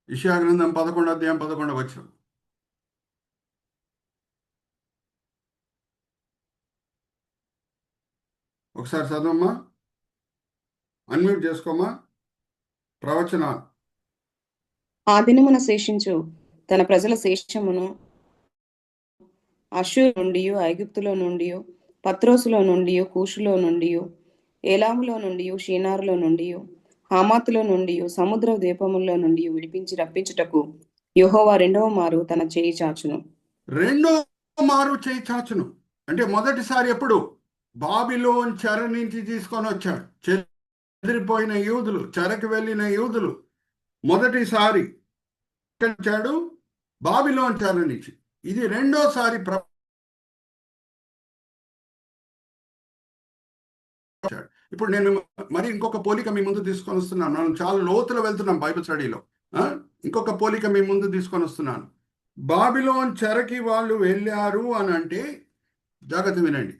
ఇషియా గ్రంథం 11వ అధ్యాయం 11వ వచనం. ఒకసారి చదవమ్మా, అన్మ్యూట్ చేసుకోమా. ప్రవచనాలు. ఆ దినమున శేషించు తన ప్రజల శేషమును అష్షూరు నుండి, ఐగుప్తులో నుండి, పత్రోసులో నుండి, కూషులో నుండి, ఏలాములో నుండి, షీనారులో నుండి, హామాతులో నుండి, సముద్ర ద్వీపములో నుండి విడిపించి రప్పించుటకు యెహోవా రెండవ మారు తన చేయి చాచును. రెండో మారు చేయి చాచును అంటే మొదటిసారి ఎప్పుడు? బాబిలోన్ చెర నుంచి తీసుకొని వచ్చాడు. చెదిరిపోయిన యూదులు, చెరకు వెళ్ళిన యూదులు మొదటిసారి వచ్చాడు. బాబిలోన్ చెర నుంచి. ఇది రెండోసారి ఇప్పుడు నేను మరి ఇంకొక పోలిక మీ ముందు తీసుకొని వస్తున్నాను. మనం చాలా లోతులో వెళ్తున్నాం బైబిల్ స్టడీలో. ఇంకొక పోలిక మీ ముందు తీసుకొని వస్తున్నాను. బాబిలోన్ చెరకి వాళ్ళు వెళ్ళారు అని అంటే, జాగ్రత్త వినండి,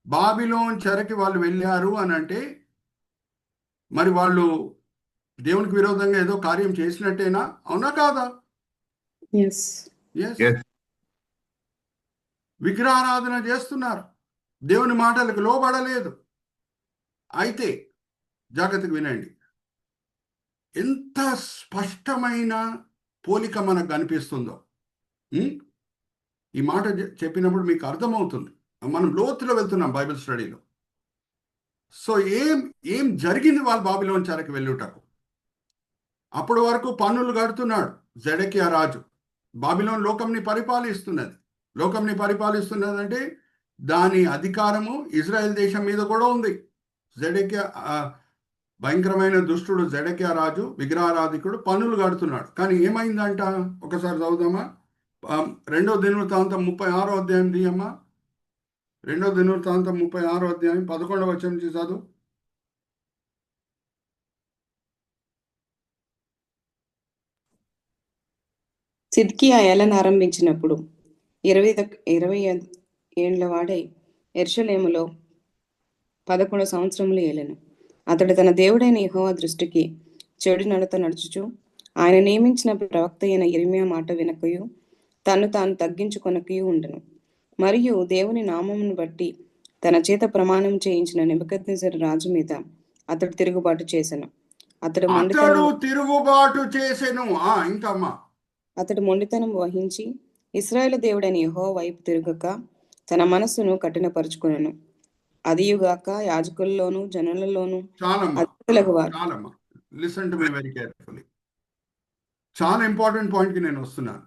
బాబిలోన్ చెరకి వాళ్ళు వెళ్ళారు అని అంటే మరి వాళ్ళు దేవునికి విరోధంగా ఏదో కార్యం చేసినట్టేనా? అవునా కాదా? ఎస్. విగ్రహారాధన చేస్తున్నారు, దేవుని మాటలకు లోబడలేదు. అయితే జాగ్రత్తగా వినండి, ఎంత స్పష్టమైన పోలిక మనకు కనిపిస్తుందో. ఈ మాట చెప్పినప్పుడు మీకు అర్థమవుతుంది. మనం లోతులో వెళ్తున్నాం బైబిల్ స్టడీలో. సో ఏం జరిగింది వాళ్ళు బాబిలోన్ చెరకి వెళ్ళుటకు? అప్పటి వరకు పన్నులు కడుతున్నాడు జెడెకియా రాజు. బాబిలోన్ లోకంని పరిపాలిస్తున్నది. లోకంని పరిపాలిస్తున్నదంటే దాని అధికారము ఇజ్రాయెల్ దేశం మీద కూడా ఉంది. జెడెకియా భయంకరమైన దుష్టుడు జెడెకియా రాజు, విగ్రహారాధికుడు, పన్నులు కడుతున్నాడు. కానీ ఏమైందంట? ఒకసారి చదువుదామా? 2వ దినవృత్తాంతం 36వ అధ్యాయం తీయమ్మా. 2వ దినవృత్తాంతం 36వ అధ్యాయం 11వ వచనం నుంచి చదువు. సిద్కియా ఏలన ఆరంభించినప్పుడు 20 ఏండ్ల వాడై యెరూషలేములో 11 సంవత్సరములు ఏలెను. అతడు తన దేవుడైన యెహోవా దృష్టికి చెడు నడత నడుచుచు, ఆయన నియమించిన ప్రవక్త అయిన యిర్మీయా మాట వినకయు, తను తాను తగ్గించుకొనకయు ఉండెను. మరియు దేవుని నామమును బట్టి తన చేత ప్రమాణం చేయించిన నెబుకద్నెజరు రాజు మీద అతడు తిరుగుబాటు చేసెను. అతడు మొండితనం వహించి ఇశ్రాయేలు దేవుడైన యెహోవా వైపు తిరుగక తన మనస్సును కఠినపరుచుకొనెను. అదియుగాక యాజకుల్లోను జనులలోను చాలా ఇంపార్టెంట్ పాయింట్ కి నేను వస్తున్నాను.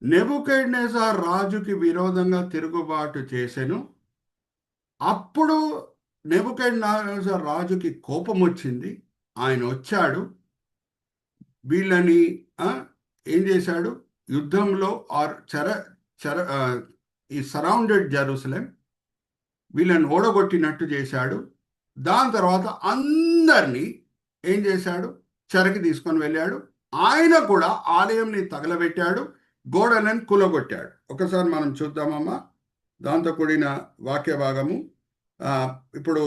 నెబుకద్నెజర్ రాజుకి విరోధంగా తిరుగుబాటు చేసెను. అప్పుడు నెబుకద్నెజర్ రాజుకి కోపం వచ్చింది. ఆయన వచ్చాడు, వీళ్ళని ఏం చేశాడు? యుద్ధంలో ఈ సరౌండెడ్ జెరూసలేం, వీళ్ళని ఓడగొట్టినట్టు చేశాడు. దాని తర్వాత అందరినీ ఏం చేశాడు? చెరకి తీసుకొని వెళ్ళాడు. ఆయన కూడా ఆలయంని తగలబెట్టాడు, గోడలను కూలగొట్టాడు. ఒకసారి మనం చూద్దామమ్మా దాంతో కూడిన వాక్య భాగము. ఇప్పుడు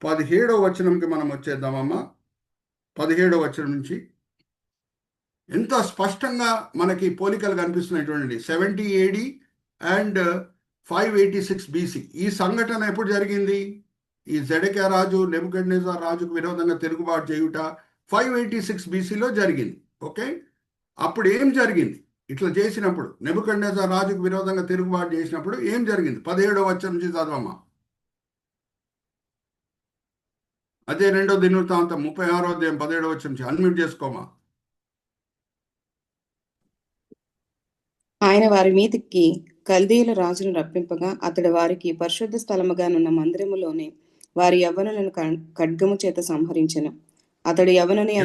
17వ వచనంకి మనం వచ్చేద్దామమ్మా. 17వ వచనం నుంచి ఎంత స్పష్టంగా మనకి పోలికలు కనిపిస్తున్నాయి చూడండి. 70 AD అండ్ 586 BC. ఈ సంఘటన ఎప్పుడు జరిగింది? ఈ జెడెకియా రాజు నెబుకద్నెజర్ రాజుకు విరోధంగా తిరుగుబాటు చేయుట 586 BCలో జరిగింది. ఓకే, అప్పుడు ఏం జరిగింది? ఇట్లా చేసినప్పుడు, నెబుకద్నెజర్ రాజుకు విరోధంగా తిరుగుబాటు చేసినప్పుడు ఏం జరిగింది? 17వ వచనం నుంచి చదవమ్మా. అదే 2వ దినవృత్తాంతం 36వ అధ్యాయం 17వ వచనం నుంచి. అన్మ్యూట్ చేసుకోమా. ఆయన వారి మీదికి కల్దీయుల రాజును రప్పింపగా అతడు వారికి పరిశుద్ధ స్థలముగానున్న మందిరములోనే వారి యవ్వనులను ఖడ్గము చేత సంహరించెను. అతడు యవ్వనుని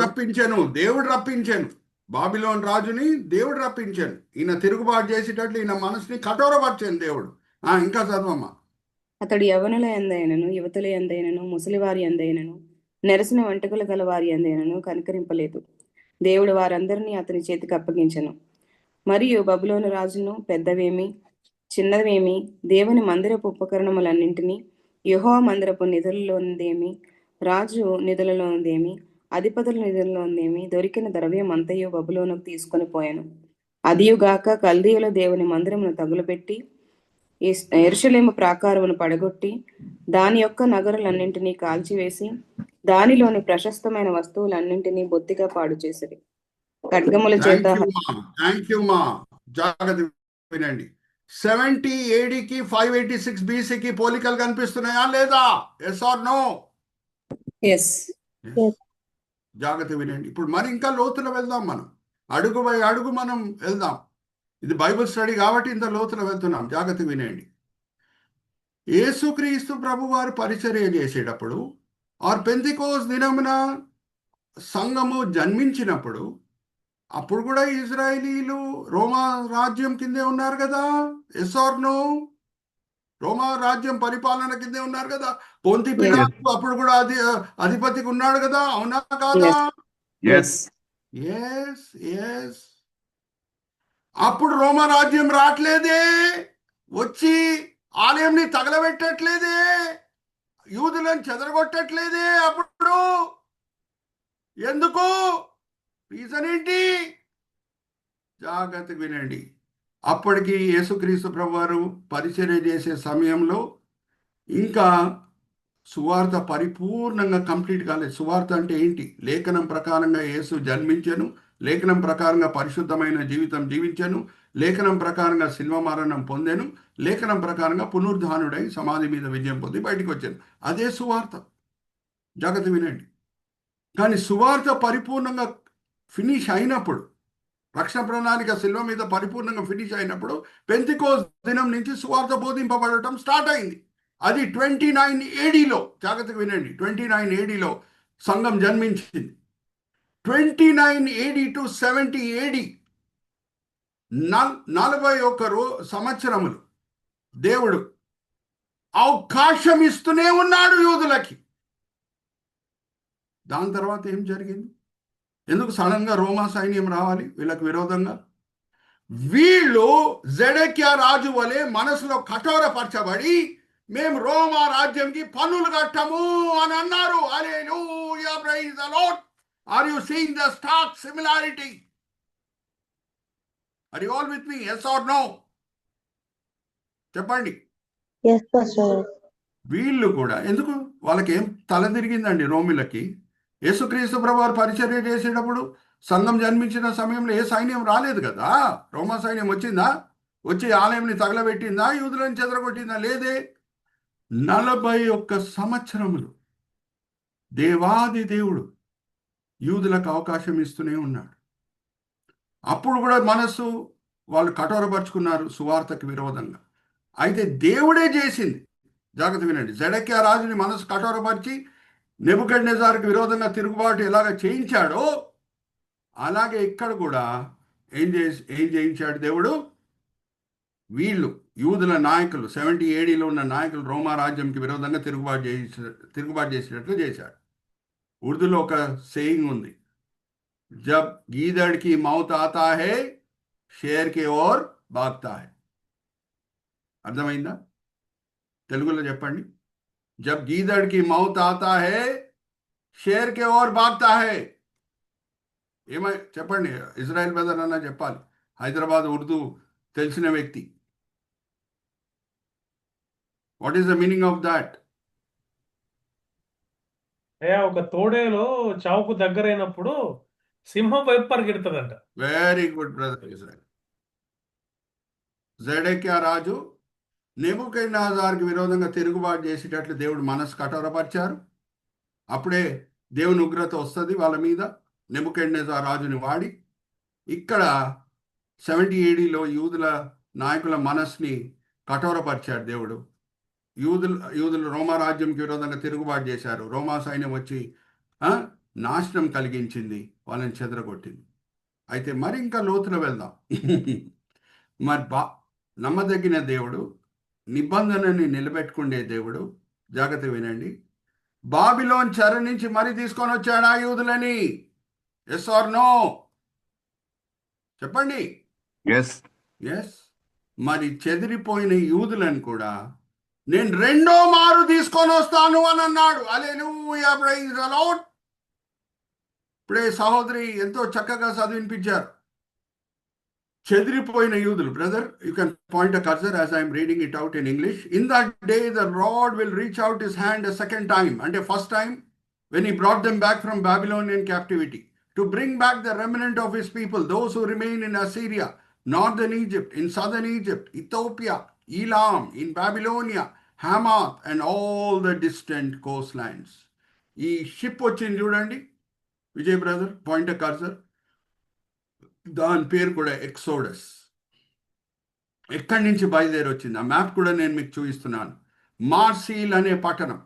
రప్పించాను, దేవుడు రప్పించాను. బాబిలోన్ రాజుని దేవుడు రప్పించాను. ఈయన తిరుగుబాటు చేసేటట్లు ఈయన మనసుని కఠోరపరిచాను దేవుడు. ఇంకా చదవమ్మా. అతడు యవ్వనుల యందైనను, యువతుల యందైనను, ముసలివారి యందైనను, నెరసిన వంటకులు గల వారి యందైనను కనికరింపలేదు. దేవుడు వారందరినీ అతని చేతికి అప్పగించెను. మరియు బబులోను రాజును పెద్దవేమి చిన్నవేమి, దేవుని మందిరపు ఉపకరణములన్నింటినీ, యెహోవా మందిరపు నిధులలోనిదేమి, రాజు నిధులలోనిదేమి, అధిపతుల నిధులలోనిదేమి దొరికిన ద్రవ్యం అంతయు బబులోనుకు తీసుకొని పోయాను. అదియుగాక కల్దీయుల దేవుని మందిరమును తగులబెట్టి యెరూషలేము ప్రాకారమును పడగొట్టి దాని యొక్క నగరులన్నింటినీ కాల్చివేసి దానిలోని ప్రశస్తమైన వస్తువులన్నింటినీ బొత్తిగా పాడు చేసిరి. ఖడ్గముల చేత. వినండి, 70 ADకి 586 BCకి పోలికలు కనిపిస్తున్నాయా లేదా? Yes or no? ఎస్. జాగ్రత్త వినండి. ఇప్పుడు మరి ఇంకా లోతులో వెళ్దాం. మనం అడుగు బై అడుగు మనం వెళ్దాం. ఇది బైబిల్ స్టడీ కాబట్టి ఇంత లోతులో వెళ్తున్నాం. జాగ్రత్త వినండి. యేసుక్రీస్తు ప్రభు వారు పరిచర్య చేసేటప్పుడు ఆ పెంతెకోస్తు దినమున సంఘము జన్మించినప్పుడు అప్పుడు కూడా ఇజ్రాయేలీలు రోమా రాజ్యం కిందే ఉన్నారు కదా. Yes or no? రోమా రాజ్యం పరిపాలన కిందే ఉన్నారు కదా. పొంతి Yes. పిలాతు అప్పుడు కూడా అధిపతికి ఉన్నాడు కదా, అవునా కాదా? Yes. Yes, yes. అప్పుడు రోమా రాజ్యం రావట్లేదే, వచ్చి ఆలయంని తగలబెట్టట్లేదే, యూదులను చెదరగొట్టట్లేదే. అప్పుడు ఎందుకు? రీజన్ ఏంటి? జాగ్రత్తగా వినండి. అప్పటికి యేసుక్రీస్తు ప్రభువారు పరిచర్య చేసే సమయంలో ఇంకా సువార్త పరిపూర్ణంగా కంప్లీట్ కాలేదు. సువార్త అంటే ఏంటి? లేఖనం ప్రకారంగా యేసు జన్మించెను, లేఖనం ప్రకారంగా పరిశుద్ధమైన జీవితం జీవించెను, లేఖనం ప్రకారంగా శిల్వ మరణం పొందెను, లేఖనం ప్రకారంగా పునరుద్ధానుడై సమాధి మీద విజయం పొంది బయటికి వచ్చాను. అదే సువార్త. జాగ్రత్త వినండి. కానీ సువార్త పరిపూర్ణంగా ఫినిష్ అయినప్పుడు, రక్షణ ప్రణాళిక శిల్వ మీద పరిపూర్ణంగా ఫినిష్ అయినప్పుడు పెంతెకోస్తు దినం నుంచి సువార్త బోధింపబడటం స్టార్ట్ అయింది. అది 29 ఏడీలో. జాగ్రత్తగా వినండి. 29 ఏడీలో సంఘం జన్మించింది. 29 ఏడీ టు 70 ఏడీ 41 సంవత్సరములు దేవుడు అవకాశం ఇస్తూనే ఉన్నాడు యూదులకి. దాని తర్వాత ఏం జరిగింది? ఎందుకు సడన్గా రోమా సైన్యం రావాలి వీళ్ళకి విరోధంగా? వీళ్ళు జెడెక్యా రాజు వలె మనసులో కఠోరపరచబడి మేము రోమా రాజ్యంకి పన్నులు కట్టము అని అన్నారు. Hallelujah, praise the lord. Are you seeing the stark similarity? Are you all with me? yes or no? చెప్పండి. Yes, Pastor. వీళ్ళు కూడా ఎందుకు? వాళ్ళకి ఏం తల తిరిగిందండి రోమిలకి? యేసుక్రీస్తు ప్రభువారు పరిచర్య చేసేటప్పుడు సంఘం జన్మించిన సమయంలో ఏ సైన్యం రాలేదు కదా. రోమా సైన్యం వచ్చిందా? వచ్చి ఆలయంని తగలబెట్టిందా? యూదులను చెదరగొట్టిందా? లేదే. 41 సంవత్సరములు దేవాది దేవుడు యూదులకు అవకాశం ఇస్తూనే ఉన్నాడు. అప్పుడు కూడా మనసు వాళ్ళు కఠోరపరుచుకున్నారు సువార్తకు విరోధంగా. అయితే దేవుడే చేసింది. జాగ్రత్త వినండి. జెడెక్యా రాజుని మనసు కఠోరపరిచి నెబుకద్నెజారుకు విరోధంగా తిరుగుబాటు ఎలాగ చేయించాడో అలాగే ఇక్కడ కూడా ఏం చేయించాడు దేవుడు? వీళ్ళు యూదుల నాయకులు 70 ఏడీలో ఉన్న నాయకులు రోమా రాజ్యంకి విరోధంగా తిరుగుబాటు చేసినట్లు చేశాడు. ఉర్దూలో ఒక సేయింగ్ ఉంది, జబ్ గీదడ్కి మౌత్ ఆతా హే షేర్ కే ఓర్ బాగ్తా హే. అర్థమైందా? తెలుగులో చెప్పండి. జబ్ గీదడ్కి మౌత్ ఆతా హే షేర్ కే ఓర్ బాగ్తా హే. ఏమై చెప్పండి, ఇజ్రాయెల్ బ్రదర్ అన్న చెప్పాలి. హైదరాబాద్ ఉర్దూ తెలిసిన వ్యక్తి. What is the meaning of that? అయ్యా, ఒక తోడేలో చావుకు దగ్గరైనప్పుడు సింహం వైపు పరిగెడుతుందంట. Very good brother Israel. Zedekiah రాజు నెబుకద్నెజారుకి విరోధంగా తిరుగుబాటు చేసేటట్లు దేవుడు మనసు కఠోరపరిచారు. అప్పుడే దేవుని ఉగ్రత వస్తుంది వాళ్ళ మీద. నెబుకద్నెజారు రాజుని వాడి ఇక్కడ 70 ఏడీలో యూదుల నాయకుల మనస్ని కఠోరపరిచాడు దేవుడు. యూదులు రోమా రాజ్యంకి విరోధంగా తిరుగుబాటు చేశారు. రోమా సైన్యం వచ్చి నాశనం కలిగించింది, వాళ్ళని చెదరగొట్టింది. అయితే మరి ఇంకా లోతులో వెళ్దాం. మరి నమ్మదగిన దేవుడు, నిబంధనని నిలబెట్టుకునే దేవుడు. జాగ్రత్త వినండి. బాబిలోన్ చెర నుంచి మరి తీసుకొని వచ్చాడా యూదులని? Yes or no? చెప్పండి. ఎస్. మరి చెదిరిపోయిన యూదులను కూడా నేను రెండో మారు తీసుకొని వస్తాను అని అన్నాడు. Hallelujah, praise the lord. ఇప్పుడే సహోదరి ఎంతో చక్కగా చదివినిపించారు. చెదిరిపోయిన యూదులు. Brother, you can point a cursor as I'm reading it out in English. In that day the lord will reach out his hand a second time. అంటే first time when he brought them back from Babylonian captivity to bring back the remnant of his people, those who remain in Assyria, northern Egypt, in southern Egypt, Ethiopia, Elam, in Babylonia, Hamath, and all the distant coastlands. ఈ ship వచ్చింది చూడండి Vijay brother, point cursor. దాని పేరు కూడా exodus. ఎక్కడి నుంచి బయలుదేరి వచ్చింది? ఆ మ్యాప్ కూడా నేను మీకు చూపిస్తున్నాను. మార్సీల్ అనే పట్టణం,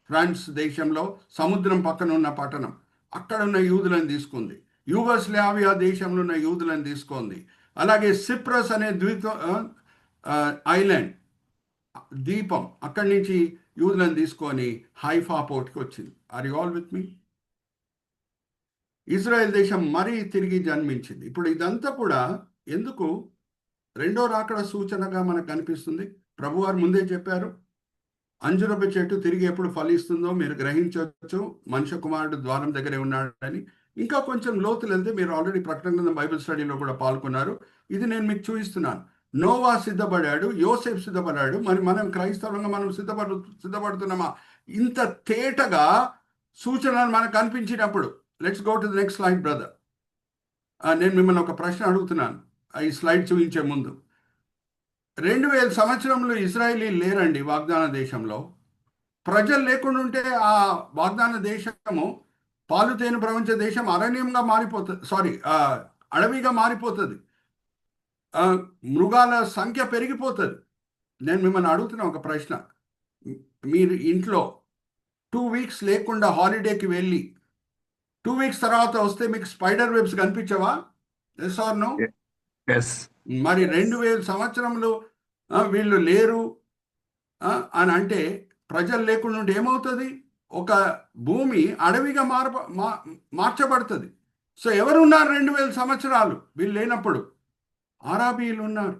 ఫ్రాన్స్ దేశంలో సముద్రం పక్కన ఉన్న పట్టణం. అక్కడ ఉన్న యూదులను తీసుకుంది. యూగోస్లావియా దేశంలో ఉన్న యూదులను తీసుకుంది. అలాగే సిప్రస్ అనే ఐలాండ్ ద్వీపం, అక్కడి నుంచి యూదులను తీసుకొని హైఫా పోర్ట్కి వచ్చింది. Are you all with me? Israel దేశం మరీ తిరిగి జన్మించింది. ఇప్పుడు ఇదంతా కూడా ఎందుకు రెండో రాకడ సూచనగా మనకు కనిపిస్తుంది. ప్రభువారు ముందే చెప్పారు, అంజురపు చెట్టు తిరిగి ఎప్పుడు ఫలిస్తుందో మీరు గ్రహించవచ్చు, మనుష్య కుమారుడు ద్వారం దగ్గరే ఉన్నాడని. ఇంకా కొంచెం లోతులు వెళ్తే, మీరు ఆల్రెడీ ప్రకటన గ్రంథం బైబిల్ స్టడీలో కూడా పాల్గొన్నారు, ఇది నేను మీకు చూపిస్తున్నాను. నోవా సిద్ధపడ్డాడు, యోసేఫ్ సిద్ధపడ్డాడు, మరి మనం క్రైస్తవంగా మనం సిద్ధపడుతున్నామా? ఇంత తేటగా సూచనలు మనకు కనిపించినప్పుడు, let's go to the next slide brother. నేను మిమ్మల్ని ఒక ప్రశ్న అడుగుతున్నాను ఈ స్లైడ్ చూపించే ముందు. 2000 సంవత్సరంలో ఇజ్రాయేలీ లేరండి వాగ్దాన దేశంలో. ప్రజలు లేకుండా ఉంటే ఆ వాగ్దాన దేశము పాలు తేనె ప్రపంచ దేశం అరణ్యంగా మారిపోతుంది, అడవిగా మారిపోతుంది. మృగాల సంఖ్య పెరిగిపోతుంది. నేను మిమ్మల్ని అడుగుతున్న ఒక ప్రశ్న, మీరు ఇంట్లో 2 వీక్స్ లేకుండా హాలిడేకి వెళ్ళి 2 వీక్స్ తర్వాత వస్తే మీకు స్పైడర్ వెబ్స్ కనిపించవా? Yes or no? ఎస్. మరి 2000 సంవత్సరంలో వీళ్ళు లేరు అని అంటే, ప్రజలు లేకుండా ఉంటే ఏమవుతుంది? ఒక భూమి అడవిగా మార్చబడుతుంది. సో ఎవరున్నారు 2000 సంవత్సరాలు వీళ్ళు లేనప్పుడు? అరాబీలు ఉన్నారు.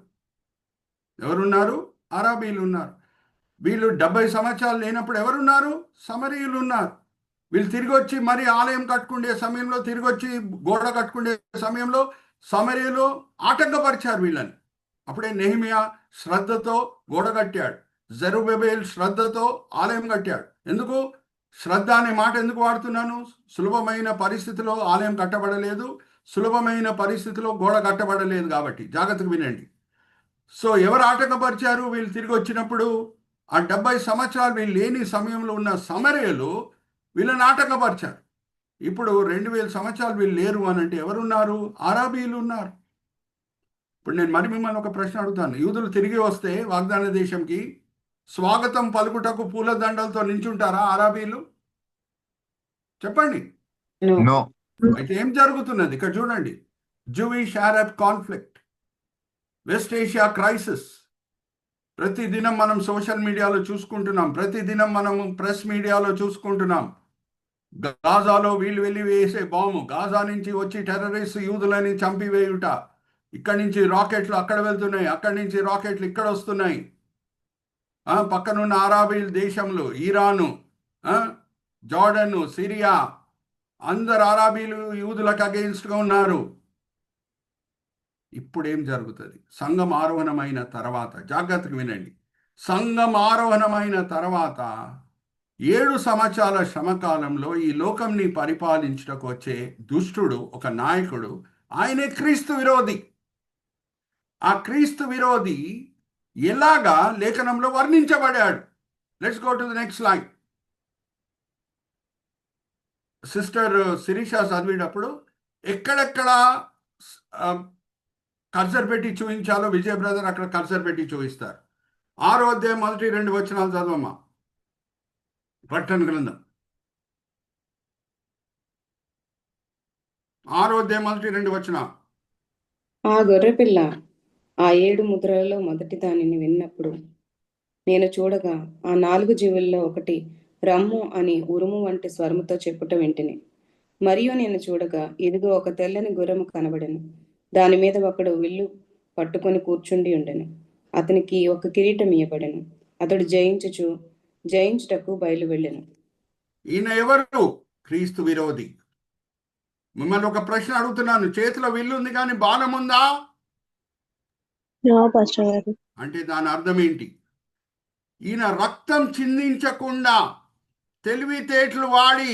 ఎవరున్నారు? అరాబీలు ఉన్నారు. వీళ్ళు 70 సంవత్సరాలు లేనప్పుడు ఎవరున్నారు? సమరీయులు ఉన్నారు. వీళ్ళు తిరిగి వచ్చి మరి ఆలయం కట్టుకునే సమయంలో, తిరిగి వచ్చి గోడ కట్టుకునే సమయంలో సమరీయులు ఆటంకపరిచారు వీళ్ళని. అప్పుడే నెహెమియా శ్రద్ధతో గోడ కట్టాడు, జెరుబ్బెబెల్ శ్రద్ధతో ఆలయం కట్టాడు. ఎందుకు శ్రద్ధ అనే మాట ఎందుకు వాడుతున్నాను? సులభమైన పరిస్థితిలో ఆలయం కట్టబడలేదు, సులభమైన పరిస్థితిలో గోడ కట్టబడలేదు కాబట్టి జాగ్రత్తగా వినండి. సో ఎవరు ఆటంకపరిచారు? వీళ్ళు తిరిగి వచ్చినప్పుడు ఆ 70 సంవత్సరాలు వీళ్ళు లేని సమయంలో ఉన్న సమరయులు వీళ్ళని ఆటంకపరిచారు. ఇప్పుడు 2000 సంవత్సరాలు వీళ్ళు లేరు అని అంటే ఎవరున్నారు? అరాబీలు ఉన్నారు. ఇప్పుడు నేను మరి మిమ్మల్ని ఒక ప్రశ్న అడుగుతాను. యూదులు తిరిగి వస్తే వాగ్దాన దేశంకి స్వాగతం పలుకుటకు పూలదండలతో నించుంటారా అరాబీలు? చెప్పండి. నో. అయితే ఏం జరుగుతున్నది ఇక్కడ చూడండి. Jewish Arab conflict, west Asia crisis. ప్రతిదినం మనం సోషల్ మీడియాలో చూసుకుంటున్నాం, ప్రతిదినం మనము ప్రెస్ మీడియాలో చూసుకుంటున్నాం. గాజాలో వీళ్ళు వెళ్ళి వేసే బాంబు, గాజా నుంచి వచ్చి టెర్రరిస్ట్ యూదులని చంపివేయుట, ఇక్కడి నుంచి రాకెట్లు అక్కడ వెళ్తున్నాయి, అక్కడి నుంచి రాకెట్లు ఇక్కడ వస్తున్నాయి. పక్కనున్న అరాబీల్ దేశంలో ఇరాను, జార్డన్, సిరియా, అందరు అరాబీలు యూదులకు అగెయిన్స్ట్గా ఉన్నారు. ఇప్పుడు ఏం జరుగుతుంది? సంఘం ఆరోహణమైన తర్వాత, జాగ్రత్తగా వినండి, సంఘం ఆరోహణమైన తర్వాత 7 సంవత్సరాల శ్రమకాలంలో ఈ లోకంని పరిపాలించుటకు వచ్చే దుష్టుడు, ఒక నాయకుడు, ఆయనే క్రీస్తు విరోధి. ఆ క్రీస్తు విరోధి ఎలాగా లేఖనంలో వర్ణించబడాడు? Let's go to the next slide. Sister Shirisha చదివేటప్పుడు ఎక్కడెక్కడ కర్సర్ పెట్టి చూపించాలో విజయ్ బ్రదర్ అక్కడ కర్సర్ పెట్టి చూపిస్తారు. 6వ అధ్యాయం 1-2 వచనాలు చదవమ్మా. ప్రకటన గ్రంథం 6వ అధ్యాయం 1-2 వచనాలు. ఆ గొర్రెపిల్ల ఆ 7 ముద్రలలో మొదటి దానిని విన్నప్పుడు నేను చూడగా ఆ 4 జీవుల్లో ఒకటి రమ్ము అని ఉరుము వంటి స్వరముతో చెప్పుట వింటిని. మరియు నేను చూడగా ఇదిగో ఒక తెల్లని గుర్రము కనబడెను. దాని మీద ఒకడు విల్లు పట్టుకొని కూర్చుండి ఉండెను. అతనికి ఒక కిరీటం ఇయ్యబడెను. అతడు జయించుటకు బయలు వెళ్ళెను. ఈయన ఎవరు? క్రీస్తు విరోధి. మిమ్మల్ని ఒక ప్రశ్న అడుగుతున్నాను, చేతిలో విల్లు ఉంది కానీ బాణం ఉందా? అంటే దాని అర్థం ఏంటి? ఈయన రక్తం చిందించకుండా తెలివితేటలు వాడి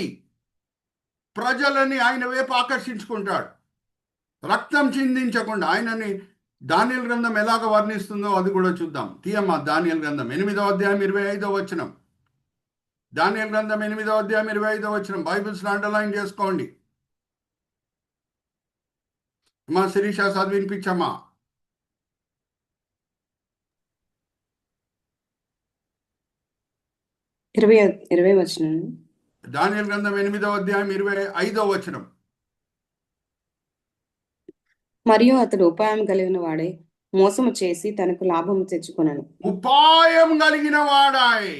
ప్రజలని ఆయన వైపు ఆకర్షించుకుంటాడు. రక్తం చిందించకుండా. ఆయనని దానియేలు గ్రంథం ఎలాగ వర్ణిస్తుందో అది కూడా చూద్దాం. తీయమ్మా దానియేలు గ్రంథం 8వ అధ్యాయం 25వ వచనం. దానియేలు గ్రంథం 8వ అధ్యాయం 25వ వచనం. బైబిల్స్ అండర్లైన్ చేసుకోండి. మా శిరీష చదివినిపించమ్మా. 20 వచనం. దానియేలు గ్రంథం 8వ అధ్యాయం 25వ వచనం. మరియు అతడు ఉపాయం కలిగిన వాడై మోసము చేసి తనకు లాభము తెచ్చుకొనెను. ఉపాయం కలిగిన వాడాయి,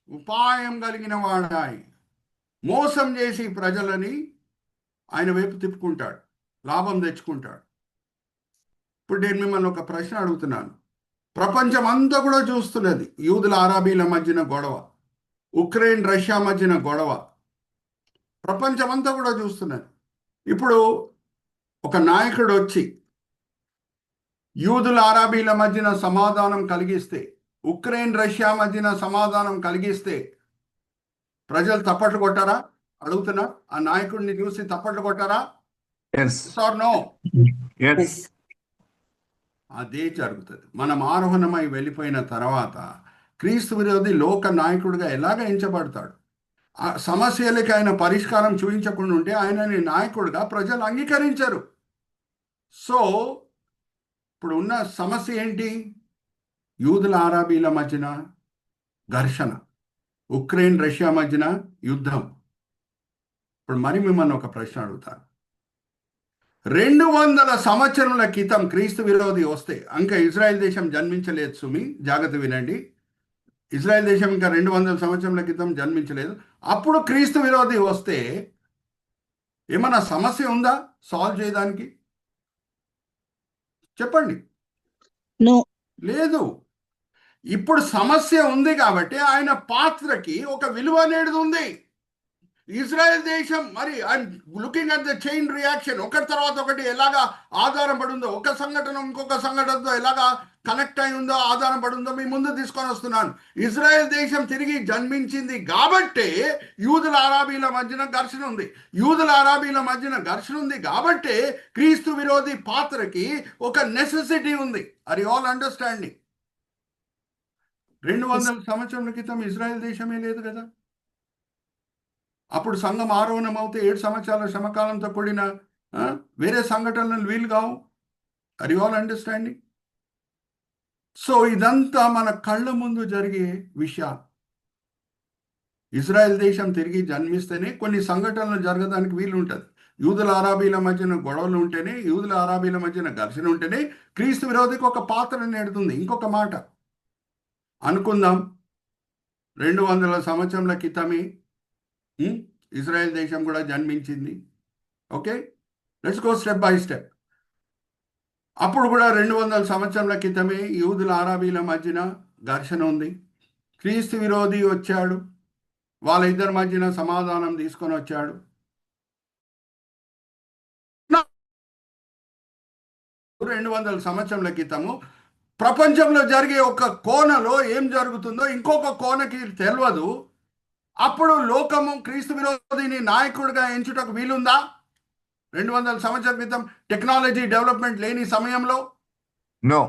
ఉపాయం కలిగిన వాడాయి, మోసం చేసి ప్రజలని ఆయన వైపు తిప్పుకుంటాడు, లాభం తెచ్చుకుంటాడు. ఇప్పుడు నేను మిమ్మల్ని ఒక ప్రశ్న అడుగుతున్నాను. ప్రపంచం అంతా కూడా చూస్తున్నది యూదుల అరబీల మధ్యన గొడవ, ఉక్రెయిన్ రష్యా మధ్యన గొడవ, ప్రపంచం అంతా కూడా చూస్తున్నది. ఇప్పుడు ఒక నాయకుడు వచ్చి యూదుల అరబీల మధ్యన సమాధానం కలిగిస్తే, ఉక్రెయిన్ రష్యా మధ్యన సమాధానం కలిగిస్తే ప్రజలు తప్పట్లు కొట్టారా? అడుగుతున్నా, ఆ నాయకుడిని చూసి తప్పట్లు కొట్టారా? Yes. Or no? Yes. అదే జరుగుతుంది. మనం ఆరోహణమై వెళ్ళిపోయిన తర్వాత క్రీస్తు విరోధి లోక నాయకుడిగా ఎలాగ ఎంచబడతాడు? ఆ సమస్యలకి ఆయన పరిష్కారం చూపించకుండా ఉంటే ఆయనని నాయకుడిగా ప్రజలు అంగీకరించరు. సో ఇప్పుడు ఉన్న సమస్య ఏంటి? యూదుల అరబీల మధ్యన ఘర్షణ, ఉక్రెయిన్ రష్యా మధ్యన యుద్ధం. ఇప్పుడు మరి మిమ్మల్ని ఒక ప్రశ్న అడుగుతాను. 200 సంవత్సరముల క్రితం క్రీస్తు విరోధి వస్తే, ఇంకా ఇజ్రాయెల్ దేశం జన్మించలేదు సుమి, జాగ్రత్త వినండి. ఇజ్రాయెల్ దేశం ఇంకా 200 సంవత్సరముల క్రితం జన్మించలేదు. అప్పుడు క్రీస్తు విరోధి వస్తే ఏమన్నా సమస్య ఉందా సాల్వ్ చేయడానికి? చెప్పండి. నో. లేదు. ఇప్పుడు సమస్య ఉంది కాబట్టి ఆయన పాత్రకి ఒక విలువ అనేది ఉంది. ఇజ్రాయెల్ దేశం మరి I'm looking at the chain reaction, ఒకటి తర్వాత ఒకటి ఎలాగా ఆధారం పడి ఉందో, ఒక సంఘటన ఇంకొక సంఘటనతో ఎలాగా కనెక్ట్ అయి ఉందో, ఆధారం పడి ఉందో మీ ముందు తీసుకొని వస్తున్నాను. ఇజ్రాయెల్ దేశం తిరిగి జన్మించింది కాబట్టే యూదుల అరబీల మధ్యన ఘర్షణ ఉంది. యూదుల అరబీల మధ్యన ఘర్షణ ఉంది కాబట్టే క్రీస్తు విరోధి పాత్రకి ఒక నెసెసిటీ ఉంది. Are you all understanding? 200 సంవత్సరాల క్రితం ఇజ్రాయెల్ దేశమే లేదు కదా. అప్పుడు సంఘం ఆరోహణం అవుతే 7 సంవత్సరాల శ్రమకాలంతో కూడిన వేరే సంఘటనలు వీలు కావు. Are you all understanding? So ఇదంతా మన కళ్ళ ముందు జరిగే విషయాలు. ఇజ్రాయెల్ దేశం తిరిగి జన్మిస్తేనే కొన్ని సంఘటనలు జరగడానికి వీలు ఉంటుంది. యూదుల అరబీల మధ్యన గొడవలు ఉంటేనే, యూదుల అరబీల మధ్యన ఘర్షణ ఉంటేనే క్రీస్తు విరోధికి ఒక పాత్ర నేడుతుంది. ఇంకొక మాట అనుకుందాం, 200 సంవత్సరాల క్రితమే ఇజ్రాయెల్ దేశం కూడా జన్మించింది. Okay, let's go step by step. అప్పుడు కూడా 200 సంవత్సరాల క్రితమే యూదుల అరబీల మధ్యన ఘర్షణ ఉంది. క్రీస్తు విరోధి వచ్చాడు, వాళ్ళ ఇద్దరి మధ్యన సమాధానం తీసుకొని వచ్చాడు. 200 సంవత్సరాల క్రితము ప్రపంచంలో జరిగే ఒక కోణలో ఏం జరుగుతుందో ఇంకొక కోణకి తెలియదు. అప్పుడు లోకము క్రీస్తు విరోధిని నాయకుడిగా ఎంచుటకు వీలుందా? 200 సంవత్సరాల క్రితం టెక్నాలజీ డెవలప్మెంట్ లేని సమయంలో No.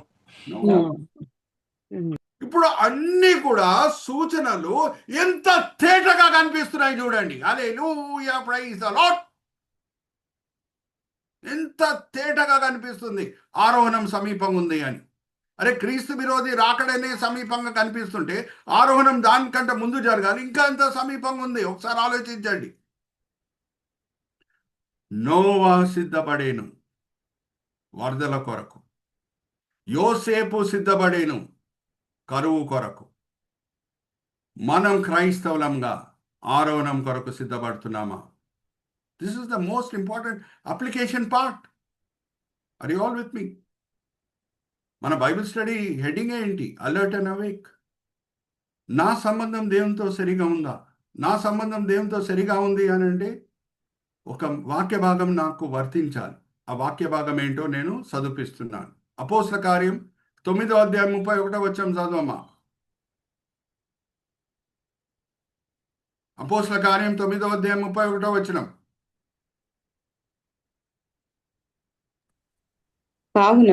ఇప్పుడు అన్ని కూడా సూచనలు ఎంత తేటగా కనిపిస్తున్నాయి చూడండి. హల్లెలూయా, ప్రైజ్ ది లార్డ్. ఎంత తేటగా కనిపిస్తుంది ఆరోహణం సమీపంగా ఉంది అని. అరే, క్రీస్తు విరోధి రాకడనే సమీపంగా కనిపిస్తుంటే ఆరోహణం దానికంటే ముందు జరగాలి, ఇంకా ఎంత సమీపంగా ఉంది ఒకసారి ఆలోచించండి. నోవా సిద్ధపడేను వరదల కొరకు, యోసేపు సిద్ధపడేను కరువు కొరకు. మనం క్రైస్తవులంగా ఆరోహణం కొరకు సిద్ధపడుతున్నామా? This is the most important application part. Are you all with me? మన బైబిల్ స్టడీ హెడ్డింగ్ ఏంటి? Alert and awake. నా సంబంధం దేవునితో సరిగా ఉందా? నా సంబంధం దేవునితో సరిగా ఉంది అని అంటే ఒక వాక్య భాగం నాకు వర్తించాలి. ఆ వాక్య భాగం ఏంటో నేను చదివిస్తున్నాను. అపోస్తల కార్యం 9వ అధ్యాయం 31వ వచనం చదవమ్మా. అపోస్తల కార్యం 9వ అధ్యాయం 31వ వచనం. కావున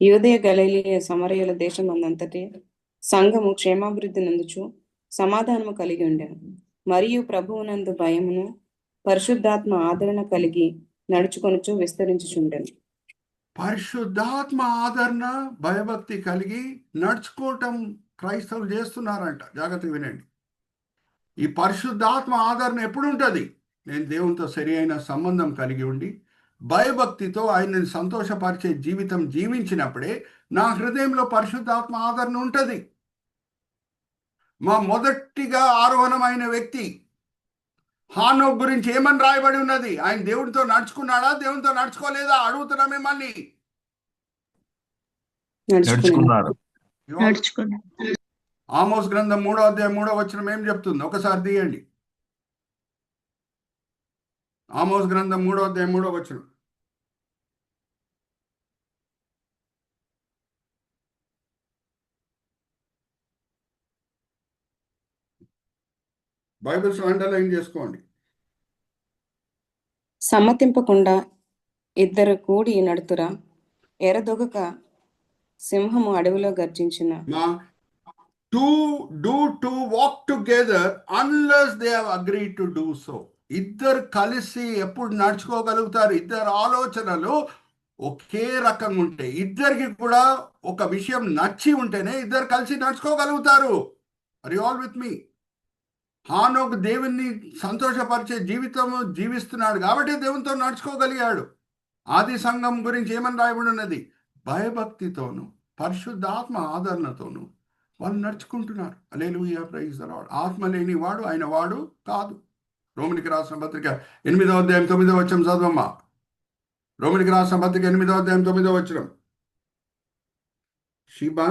యూదయ గలిలయ సమరయుల దేశమందంతటి సంఘము క్షేమాభివృద్ధి నందుచు సమాధానము కలిగి ఉండెను. మరియు ప్రభువునందు భయమును పరిశుద్ధాత్మ ఆదరణ కలిగి నడుచుకొనుచు విస్తరించుచుండెను. పరిశుద్ధాత్మ ఆదరణ, భయభక్తి కలిగి నడుచుకోవటం క్రైస్తవులు చేస్తున్నారంట. జాగ్రత్త వినండి. ఈ పరిశుద్ధాత్మ ఆదరణ ఎప్పుడు ఉంటుంది? నేను దేవునితో సరి అయిన సంబంధం కలిగి ఉండి భయభక్తితో ఆయనని సంతోషపరిచే జీవితం జీవించినప్పుడే నా హృదయంలో పరిశుద్ధాత్మ ఆదరణ ఉంటుంది. మా మొదటిగా ఆరోహణమైన వ్యక్తి హానోక్ గురించి ఏమని రాయబడి ఉన్నది? ఆయన దేవుడితో నడుచుకున్నాడా, దేవునితో నడుచుకోలేదా? అడుగుతున్నా మిమ్మల్ని. నడుచుకున్నారు. నడుచుకున్నాడు. ఆమోస్ గ్రంథం 3వ అధ్యాయం 3వ వచనం ఏం చెప్తుంది? ఒకసారి తీయండి. ఆమోస్ గ్రంథం 3వ అధ్యాయం 3వ వచనం. బైబిల్స్ అండర్లైన్ చేసుకోండి. సమ్మతింపకుండా ఇద్దరు కూడి నడుతురా, ఎరదొగక సింహము అడవిలో గర్జించిన. to walk together unless they have agreed to do so. ఇద్దరు కలిసి ఎప్పుడు నడుచుకోగలుగుతారు? ఇద్దరు ఆలోచనలు ఒకే రకంగా ఉంటే, ఇద్దరికి కూడా ఒక విషయం నచ్చి ఉంటేనే ఇద్దరు కలిసి నడుచుకోగలుగుతారు. ఆర్ యు ఆల్ విత్ మీ? హానోకు దేవుణ్ణి సంతోషపరిచే జీవితం జీవిస్తున్నాడు కాబట్టి దేవునితో నడుచుకోగలిగాడు. ఆది సంఘం గురించి ఏమని రాయబడి ఉన్నది? భయభక్తితోను పరిశుద్ధాత్మ ఆదరణతోను వాళ్ళు నడుచుకుంటున్నారు. హల్లెలూయా, ప్రైజ్ ది లార్డ్. ఆత్మ లేని వాడు ఆయన వాడు కాదు. రోమిలికి రాసిన పత్రిక 8వ అధ్యాయం 9వ వచనం చదవమ్మా. రోమిలికి రాసిన పత్రిక 8వ అధ్యాయం 9వ వచనం. షీబా,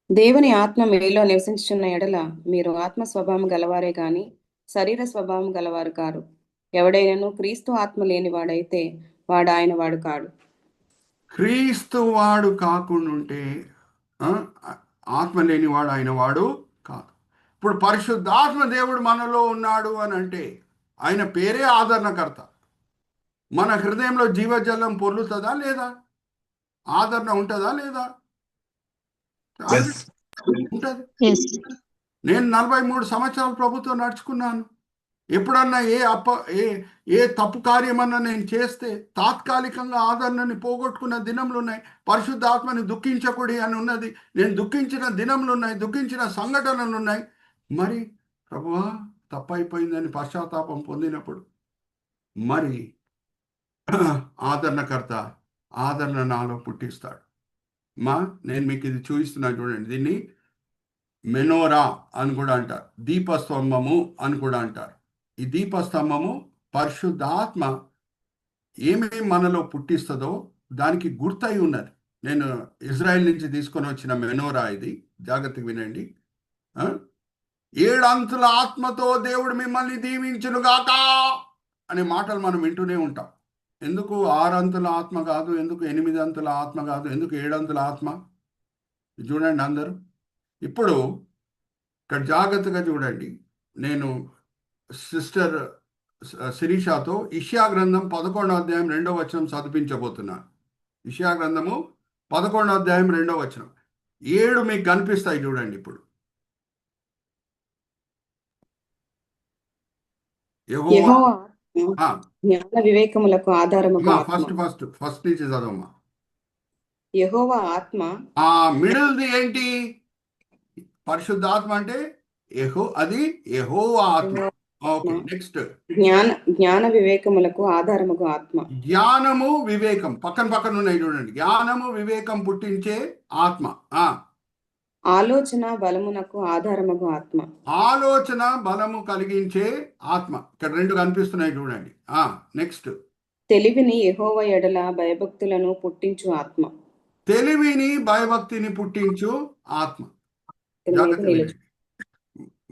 దేవుని ఆత్మ మీలో నివసించుచున్న ఎడల మీరు ఆత్మ స్వభావం గలవారే గాని శరీర స్వభావం గలవారు కారు. ఎవడైనను క్రీస్తు ఆత్మ లేనివాడైతే వాడు ఆయన వాడు కాడు. క్రీస్తు వాడు కాకుండా ఉంటే ఆత్మ లేనివాడు ఆయన వాడు కాదు. ఇప్పుడు పరిశుద్ధాత్మ దేవుడు మనలో ఉన్నాడు అని అంటే ఆయన పేరే ఆదరణకర్త. మన హృదయంలో జీవజలం పొర్లుతుందా లేదా? ఆదరణ ఉంటుందా లేదా? Yes. ఉంటుంది. Yes. నేను 43 సంవత్సరాలు ప్రభుత్వం నడుచుకున్నాను. ఎప్పుడన్నా ఏ తప్పు కార్యమన్నా నేను చేస్తే తాత్కాలికంగా ఆదరణని పోగొట్టుకున్న దినములు ఉన్నాయి. పరిశుద్ధ ఆత్మని దుఃఖించకూడి అని ఉన్నది. నేను దుఃఖించిన దినములు ఉన్నాయి, దుఃఖించిన సంఘటనలు ఉన్నాయి. మరి ప్రభువా తప్పైపోయిందని పశ్చాత్తాపం పొందినప్పుడు మరి ఆదరణకర్త ఆదరణ నాలో పుట్టిస్తాడు. నేను మీకు ఇది చూపిస్తున్నాను చూడండి. దీన్ని మెనోరా అని కూడా అంటారు, దీపస్తంభము అని కూడా అంటారు. ఈ దీపస్తంభము పరిశుద్ధాత్మ ఏమేమి మనలో పుట్టిస్తుందో దానికి గుర్తయి ఉన్నది. నేను ఇజ్రాయెల్ నుంచి తీసుకొని వచ్చిన మెనోరా ఇది. జాగ్రత్తగా వినండి. 7 అంతుల ఆత్మతో దేవుడు మిమ్మల్ని దీవించునుగాక అనే మాటలు మనం వింటూనే ఉంటాం. ఎందుకు 6 అంతుల ఆత్మ కాదు? ఎందుకు 8 అంతుల ఆత్మ కాదు? ఎందుకు 7 అంతుల ఆత్మ? చూడండి అందరూ. ఇప్పుడు ఇక్కడ జాగ్రత్తగా చూడండి. నేను సిస్టర్ శిరీషాతో ఇషియా గ్రంథం 11వ అధ్యాయం 2వ వచనం చదివించబోతున్నాను. ఇషియా గ్రంథము 11వ అధ్యాయం 2వ వచనం. 7 మీకు కనిపిస్తాయి చూడండి. ఇప్పుడు యెహోవా జ్ఞాన వివేకములకు ఆధారముగా ఫస్ట్ నుంచి చదవమ్మా. యెహోవా ఆత్మ. మిడిల్ది ఏంటి? పరిశుద్ధాత్మ అంటే అది యెహోవా ఆత్మ. Okay, next. జ్ఞాన వివేకములకు ఆధారముగా ఆత్మ. జ్ఞానము వివేకం పక్కన పక్కన ఉన్నాయి చూడండి. జ్ఞానము వివేకం పుట్టించే ఆత్మ. ఆలోచన బలమునకు ఆధారముగా ఆత్మ. ఆలోచన బలము కలిగించే ఆత్మ. ఇక్కడ 2 కనిపిస్తున్నాయి చూడండి. నెక్స్ట్. తెలివిని యెహోవా ఎడల భయభక్తులను పుట్టించు ఆత్మ. తెలివిని భయభక్తిని పుట్టించు ఆత్మ.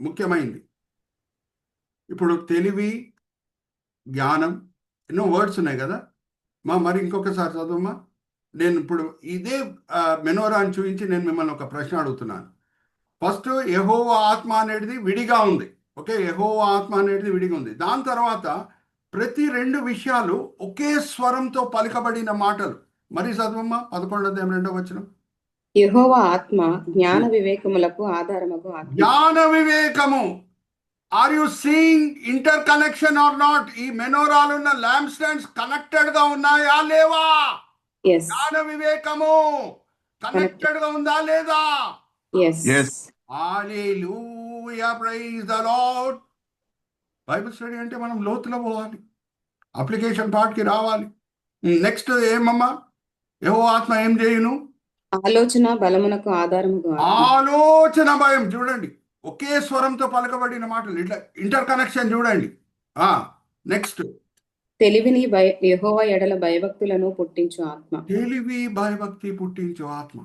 ముఖ్యమైనది. ఇప్పుడు తెలివి, జ్ఞానం, ఎన్నో వర్డ్స్ ఉన్నాయి కదా. మరి ఇంకొకసారి చదవమ్మా. నేను ఇప్పుడు ఇదే మెనోరాని చూపించి నేను మిమ్మల్ని ఒక ప్రశ్న అడుగుతున్నాను. ఫస్ట్ యెహోవా ఆత్మ అనేది విడిగా ఉంది. ఓకే, యెహోవా ఆత్మ అనేది విడిగా ఉంది. దాని తర్వాత ప్రతి 2 విషయాలు ఒకే స్వరంతో పలుకబడిన మాటలు. మరి చదవమ్మా 11వ అధ్యాయం 2వ వచనం. యెహోవా ఆత్మ జ్ఞాన వివేకములకు ఆధారముగా ఆత్మ. జ్ఞాన వివేకము. Are you seeing interconnection or not? ఈ మెనోరాలు ఉన్న ల్యాంప్ స్టాండ్స్ కనెక్టెడ్ గా ఉన్నాయా లేవా? జ్ఞాన వివేకము కనెక్టెడ్ గా ఉందా లేదా? Yes. Hallelujah, praise the Lord. Bible study అంటే మనం లోతులో పోవాలి, అప్లికేషన్ పార్ట్కి రావాలి. నెక్స్ట్ ఏమమ్మా? యెహోవా ఆత్మ ఏం చేయును? ఆలోచన బలమునకు ఆధారముగా ఆలోచన భయం. చూడండి, ఒకే స్వరంతో పలకబడిన మాటలు, ఇట్లా ఇంటర్ కనెక్షన్ చూడండి. నెక్స్ట్ తెలివిని యెహోవా ఎడల భయభక్తులను పుట్టించు ఆత్మ. తెలివి భయభక్తి పుట్టించు ఆత్మ.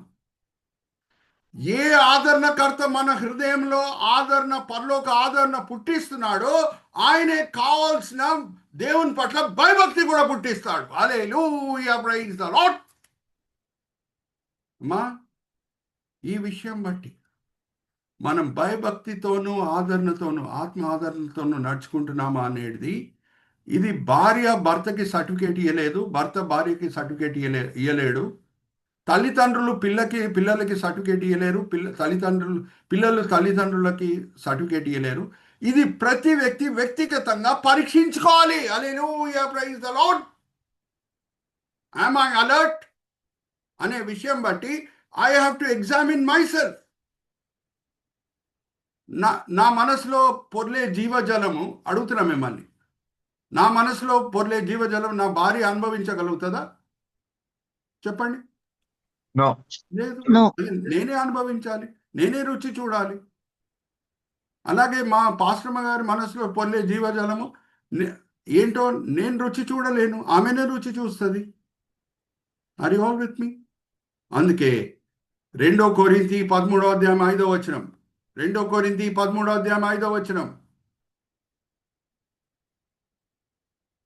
ఏ ఆదరణకర్త మన హృదయంలో ఆదరణ, పరలోక ఆదరణ పుట్టిస్తున్నాడో ఆయనే కావాల్సిన దేవుని పట్ల భయభక్తి కూడా పుట్టిస్తాడు. హల్లెలూయా, ప్రైజ్ ద లార్డ్. అమ్మా, ఈ విషయం బట్టి మనం భయభక్తితోనూ ఆదరణతోనూ ఆత్మ ఆదరణతోనూ నడుచుకుంటున్నామా అనేది, ఇది భార్య భర్తకి సర్టిఫికేట్ ఇవ్వలేదు, భర్త భార్యకి సర్టిఫికేట్ ఇవ్వలేడు, తల్లిదండ్రులు పిల్లలకి సర్టిఫికేట్ ఇవ్వలేరు, పిల్లలు తల్లిదండ్రులకి సర్టిఫికేట్ ఇవ్వలేరు. ఇది ప్రతి వ్యక్తి వ్యక్తిగతంగా పరీక్షించుకోవాలి. Hallelujah, praise the lord. Am I alert అనే విషయం బట్టి I have to examine myself. నా మనసులో పొర్లే జీవజలము, అడుగుతున్నా మిమ్మల్ని, నా మనసులో పొర్లే జీవజలం నా భార్య అనుభవించగలుగుతుందా? చెప్పండి. నో. లేదు, No. నేనే అనుభవించాలి, నేనే రుచి చూడాలి. అలాగే మా పాస్టమ్మ గారి మనసులో పొర్లే జీవజలము ఏంటో నేను రుచి చూడలేను, ఆమెనే రుచి చూస్తుంది. ఆర్ యు ఆల్ విత్ మీ? అందుకే 2 కొరింథీ 13వ అధ్యాయం 5వ వచనం, 2 కొరింథీ 13వ అధ్యాయం 5వ వచనం,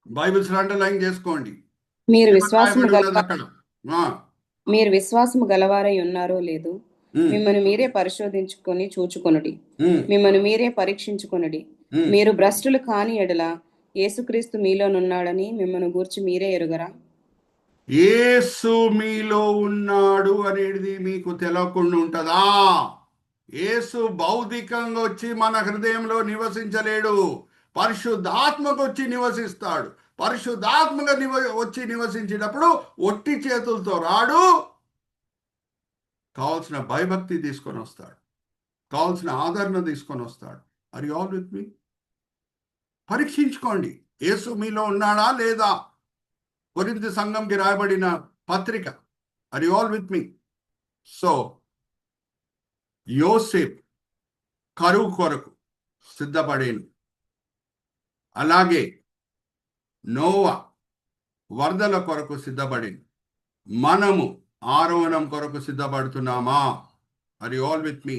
బైబిల్స్ అండర్లైన్ చేసుకోండి. మీరు విశ్వాసము రాయబడి ఉన్నది గల అక్కడ. మీరు విశ్వాసము గలవారై ఉన్నారో లేదు ఉమ్, మిమ్మల్ని మీరే పరిశోధించుకొని చూచుకొనుడి, ఉమ్, మిమ్మల్ని మీరే పరీక్షించుకొనుడి. ఉమ్. మీరు భ్రష్టులు కాని ఎడల యేసుక్రీస్తు మీలోనున్నాడని మిమ్మల్ని గూర్చి మీరే ఎరుగరా? యేసు మీలో ఉన్నాడు అనేది మీకు తెలియకుండా ఉంటుందా? యేసు భౌతికంగా వచ్చి మన హృదయంలో నివసించలేడు, పరిశుద్ధాత్మకు వచ్చి నివసిస్తాడు. పరిశుద్ధాత్మగా వచ్చి నివసించినప్పుడు ఒట్టి చేతులతో రాడు, కావాల్సిన భయభక్తి తీసుకొని వస్తాడు, కావాల్సిన ఆదరణ తీసుకొని వస్తాడు. Are you all with me? పరీక్షించుకోండి, యేసు మీలో ఉన్నాడా లేదా. కొరింథీ సంఘంకి రాయబడిన పత్రిక. Are you all with me? So యోసేపు కరువు కొరకు సిద్ధపడేను, అలాగే నోవా వరదల కొరకు సిద్ధపడేను. మనము ఆరోహణం కొరకు సిద్ధపడుతున్నామా? Are you all with me?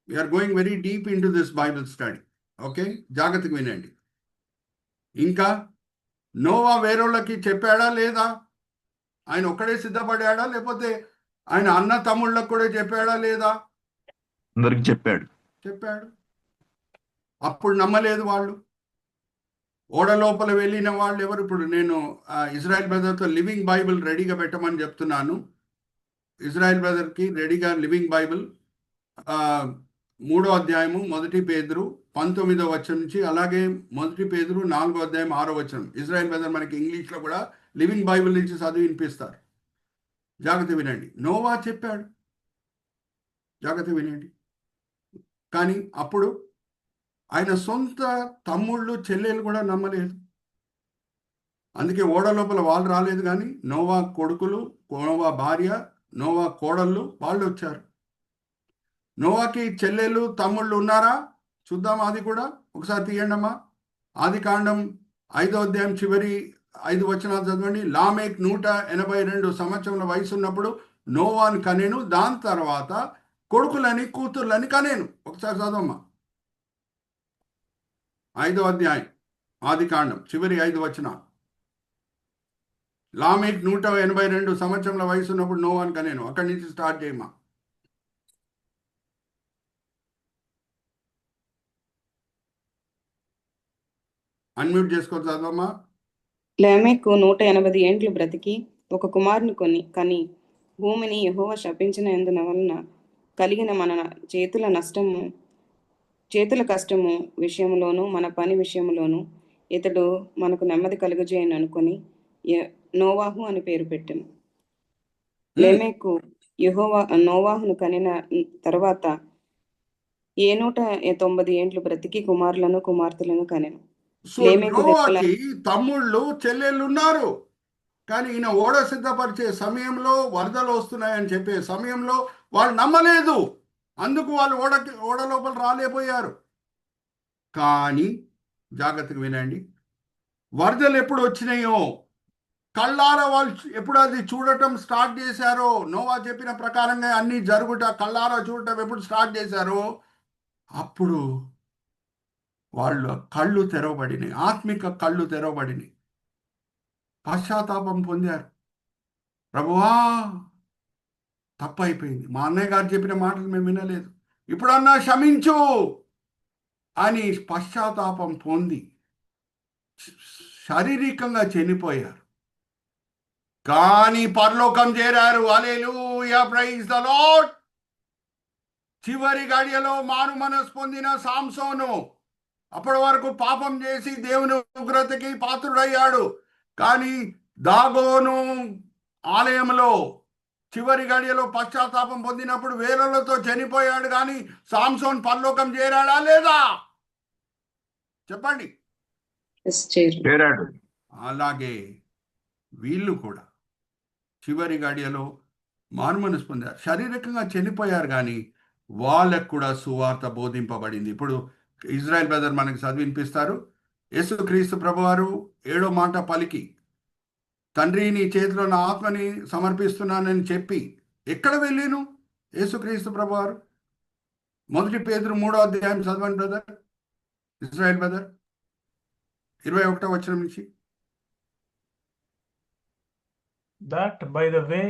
We're going very deep into this Bible study. Okay, జాగ్రత్తగా వినండి. ఇంకా నోవా వేరేళ్ళకి చెప్పాడా లేదా? ఆయన ఒక్కడే సిద్ధపడ్డాడా, లేకపోతే ఆయన అన్న తమ్ముళ్ళకు కూడా చెప్పాడా లేదా? అందరికి చెప్పాడు. చెప్పాడు. అప్పుడు నమ్మలేదు వాళ్ళు. ఓడ లోపల వెళ్ళిన వాళ్ళు ఎవరు? ఇప్పుడు నేను ఇజ్రాయెల్ బ్రదర్తో లివింగ్ బైబిల్ రెడీగా పెట్టమని చెప్తున్నాను. ఇజ్రాయెల్ బ్రదర్కి రెడీగా లివింగ్ బైబిల్ 3వ అధ్యాయము 1 పేతురు 19వ వచనం నుంచి, అలాగే 1 పేతురు 4వ అధ్యాయం 6వ వచనం. ఇజ్రాయెల్ బ్రదర్ మనకి ఇంగ్లీష్లో కూడా లివింగ్ బైబిల్ నుంచి చదివి వినిపిస్తారు. జాగ్రత్త వినండి. నోవా చెప్పాడు, జాగ్రత్త వినండి. కానీ అప్పుడు ఆయన సొంత తమ్ముళ్ళు చెల్లెలు కూడా నమ్మలేదు. అందుకే ఓడ లోపల వాళ్ళు రాలేదు, కానీ నోవా కొడుకులు, నోవా భార్య, నోవా కోడళ్ళు వాళ్ళు వచ్చారు. నోవాకి చెల్లెలు తమ్ముళ్ళు ఉన్నారా? చూద్దాం. అది కూడా ఒకసారి తీయండి అమ్మా. ఆది కాండం 5వ అధ్యాయం చివరి 5 వచనాలు చదవండి. లామేక్ 182 సంవత్సరాల వయసు ఉన్నప్పుడు నోవాను కనేను, దాని తర్వాత కొడుకులని కూతుర్లని కనేను. ఒకసారి చదవమ్మా. 5వ అధ్యాయం ఆది కాండం చివరి 5 వచనాలు. లామేక్ 182 సంవత్సరాల వయసు ఉన్నప్పుడు నోవాను కనేను. అక్కడి నుంచి స్టార్ట్ చేయమ్మా. అన్మ్యూట్ చేసుకో, చదవమ్మా. లెమెకు 180 ఏండ్లు బ్రతికి ఒక కుమారుని కని భూమిని యెహోవా శపించిన వలన కలిగిన మన చేతుల కష్టము విషయంలోను మన పని విషయంలోను ఇతడు మనకు నెమ్మది కలుగజేయను అనుకుని నోవాహు అని పేరు పెట్టాను. లెమెకు నోవాహును కనిన తర్వాత ఏ 190 ఏండ్లు బ్రతికి కుమారులను కుమార్తెలను కనెను. సో లేమెకు రెక్కల నోవాకి తమ్ముళ్ళు చెల్లెళ్ళు ఉన్నారు, కానీ ఈయన ఓడ సిద్ధపరిచే సమయంలో వరదలు వస్తున్నాయని చెప్పే సమయంలో వాళ్ళు నమ్మలేదు, అందుకు వాళ్ళు ఓడ లోపల రాలేకపోయారు. కానీ జాగ్రత్తగా వినండి, వరదలు ఎప్పుడు వచ్చినాయో కళ్ళారా వాళ్ళు ఎప్పుడు అది చూడటం స్టార్ట్ చేశారో, నోవా చెప్పిన ప్రకారంగా అన్ని జరుగుట కళ్ళారా చూడటం ఎప్పుడు స్టార్ట్ చేశారో అప్పుడు వాళ్ళ కళ్ళు తెరవబడినాయి, ఆత్మిక కళ్ళు తెరవబడినాయి, పశ్చాత్తాపం పొందారు. ప్రభువా తప్పు అయిపోయింది, మా అన్నయ్య గారు చెప్పిన మాటలు మేము వినలేదు, ఇప్పుడన్నా క్షమించు అని పశ్చాత్తాపం పొంది శారీరకంగా చనిపోయారు, కానీ పరలోకం చేరారు. హల్లెలూయా, ప్రైజ్ ద లార్డ్. చివరి గడియలో మారు మనసు పొందిన సాంసోను అప్పటి వరకు పాపం చేసి దేవుని ఉగ్రతకి పాత్రుడయ్యాడు, కానీ దాగోను ఆలయంలో చివరి గడియలో పశ్చాత్తాపం పొందినప్పుడు వేలలతో చనిపోయాడు, కానీ సాంసోన్ పరలోకం చేరాడా లేదా చెప్పండి? చేరాడు. అలాగే వీళ్ళు కూడా చివరి గడియలో మారుమనసు పొందారు, శారీరకంగా చనిపోయారు, కానీ వాళ్ళకు కూడా సువార్త బోధింపబడింది. ఇప్పుడు ఇజ్రాయెల్ బ్రదర్ మనకి చదివినిపిస్తారు. యేసుక్రీస్తు ప్రభువారు 7వ మాట పలికి, తండ్రి నీ చేతిలో నా ఆత్మని సమర్పిస్తున్నానని చెప్పి ఎక్కడ వెళ్ళాను యేసుక్రీస్తు ప్రభువారు? 1 పేతురు 3వ అధ్యాయం చదవండి బ్రదర్, ఇజ్రాయెల్ బ్రదర్, 21వ వచనం నుంచి. That, by the way,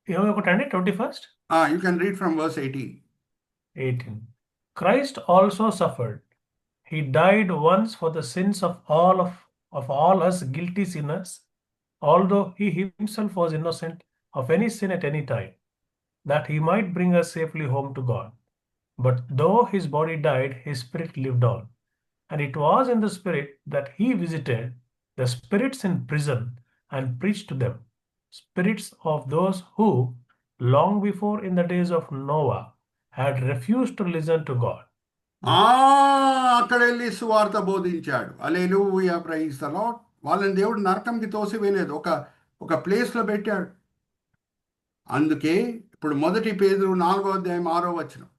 21st? You can read from verse 18. 18. Christ also suffered. He died once for the sins of all us guilty sinners, although he himself was innocent of any sin at any time, that he might bring us safely home to God. But though his body died, his spirit lived on. And it was in the spirit that he visited the spirits in prison and preached to them, spirits of those who, long before in the days of Noah, had refused to listen to God. అక్కడ వెళ్ళి సువార్త బోధించాడు. హల్లెలూయా, praise the lord. వాళ్ళని దేవుడు నరకంకి తోసివేయలేదు, ఒక ప్లేస్లో పెట్టాడు. అందుకే ఇప్పుడు 1 పేతురు 4వ అధ్యాయం 6వ వచనం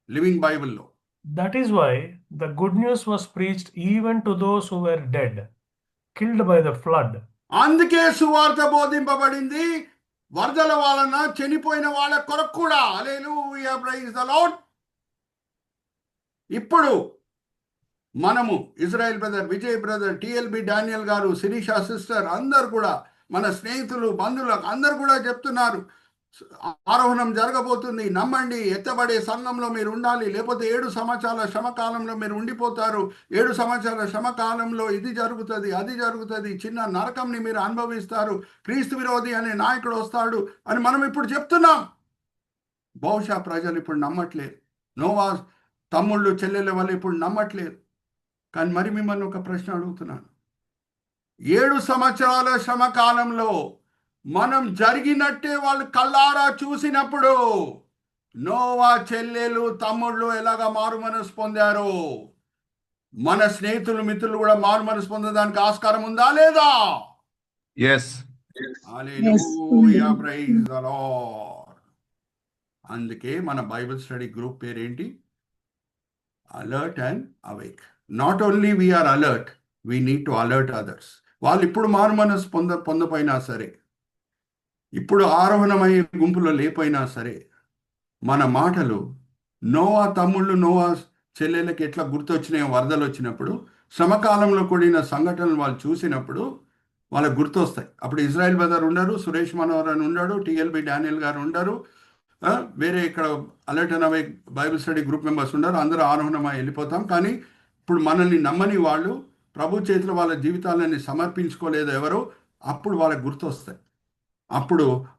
లివింగ్ బైబిల్లో, That is why the good news was preached even to those who were dead, killed by the flood. అందుకే సువార్త బోధింపబడింది వరదల వలన చనిపోయిన వాళ్ళ కొరకు కూడా. హల్లెలూయా, ప్రైజ్ ద లార్డ్. ఇప్పుడు మనము Israel brother, Vijay brother, టిఎల్బి Daniel గారు, శిరీష సిస్టర్ అందరు కూడా, మన స్నేహితులు బంధువులకు అందరు కూడా చెప్తున్నారు, ఆరోహణం జరగబోతుంది, నమ్మండి, ఎత్తబడే సంఘంలో మీరు ఉండాలి, లేకపోతే 7 సంవత్సరాల శ్రమకాలంలో మీరు ఉండిపోతారు, 7 సంవత్సరాల శ్రమకాలంలో ఇది జరుగుతుంది, అది జరుగుతుంది, చిన్న నరకంని మీరు అనుభవిస్తారు, క్రీస్తు విరోధి అనే నాయకుడు వస్తాడు అని మనం ఇప్పుడు చెప్తున్నాం. బహుశా ప్రజలు ఇప్పుడు నమ్మట్లేదు, నోవా తమ్ముళ్ళు చెల్లెల వల్ల ఇప్పుడు నమ్మట్లేదు. కానీ మరి మిమ్మల్ని ఒక ప్రశ్న అడుగుతున్నాను, 7 సంవత్సరాల శ్రమకాలంలో మనం జరిగినట్టే వాళ్ళు కళ్ళారా చూసినప్పుడు నోవా చెల్లెలు తమ్ముళ్ళు ఎలాగా మారు మనసు పొందారో, మన స్నేహితులు మిత్రులు కూడా మారు మనసు పొందడానికి ఆస్కారం ఉందా లేదా? Yes. Hallelujah, praise the Lord. అందుకే మన బైబిల్ స్టడీ గ్రూప్ పేరేంటి? Alert and awake. Not only we are alert, we need to alert others. వాళ్ళు ఇప్పుడు మారు మనసు పొందపోయినా సరే, ఇప్పుడు ఆరోహణమయ్యే గుంపులో లేపోయినా సరే, మన మాటలు నోవా తమ్ముళ్ళు నోవా చెల్లెళ్ళకి ఎట్లా గుర్తొచ్చినాయో వరదలు వచ్చినప్పుడు, శ్రమకాలంలో కూడిన సంఘటనలు వాళ్ళు చూసినప్పుడు వాళ్ళకి గుర్తొస్తాయి. అప్పుడు ఇజ్రాయెల్ బ్రదర్ ఉండరు, సురేష్ మనోహర్ అని ఉండడు, టిఎల్బి డానియల్ గారు ఉండరు, వేరే ఇక్కడ alert and awake Bible study group members ఉండరు, అందరూ ఆరోహణమై వెళ్ళిపోతాం. కానీ ఇప్పుడు మనల్ని నమ్మని వాళ్ళు, ప్రభు చేతిలో వాళ్ళ జీవితాలని సమర్పించుకోలేదు ఎవరో, అప్పుడు వాళ్ళకి గుర్తొస్తాయి.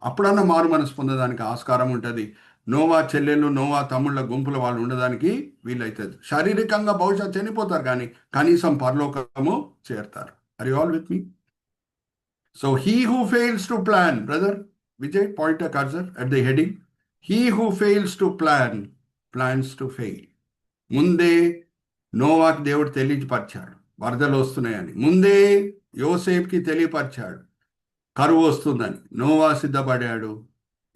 అప్పుడన్నా మారు మనసు పొందడానికి ఆస్కారం ఉంటుంది. నోవా చెల్లెళ్ళు నోవా తమ్ముళ్ళ గుంపుల వాళ్ళు ఉండడానికి వీలవుతుంది. శారీరకంగా బహుశా చనిపోతారు, కానీ కనీసం పరలోకము చేరుతారు. Are you all with me? So he who fails to plan, brother Vijay, point cursor at the heading, he who fails to plan plans to fail. ముందే నోవాకి దేవుడు తెలియపరిచాడు వరదలు వస్తున్నాయని. ముందే యోసేపుకి తెలియపరిచాడు కరువు వస్తుందని. నోవా సిద్ధపడాడు,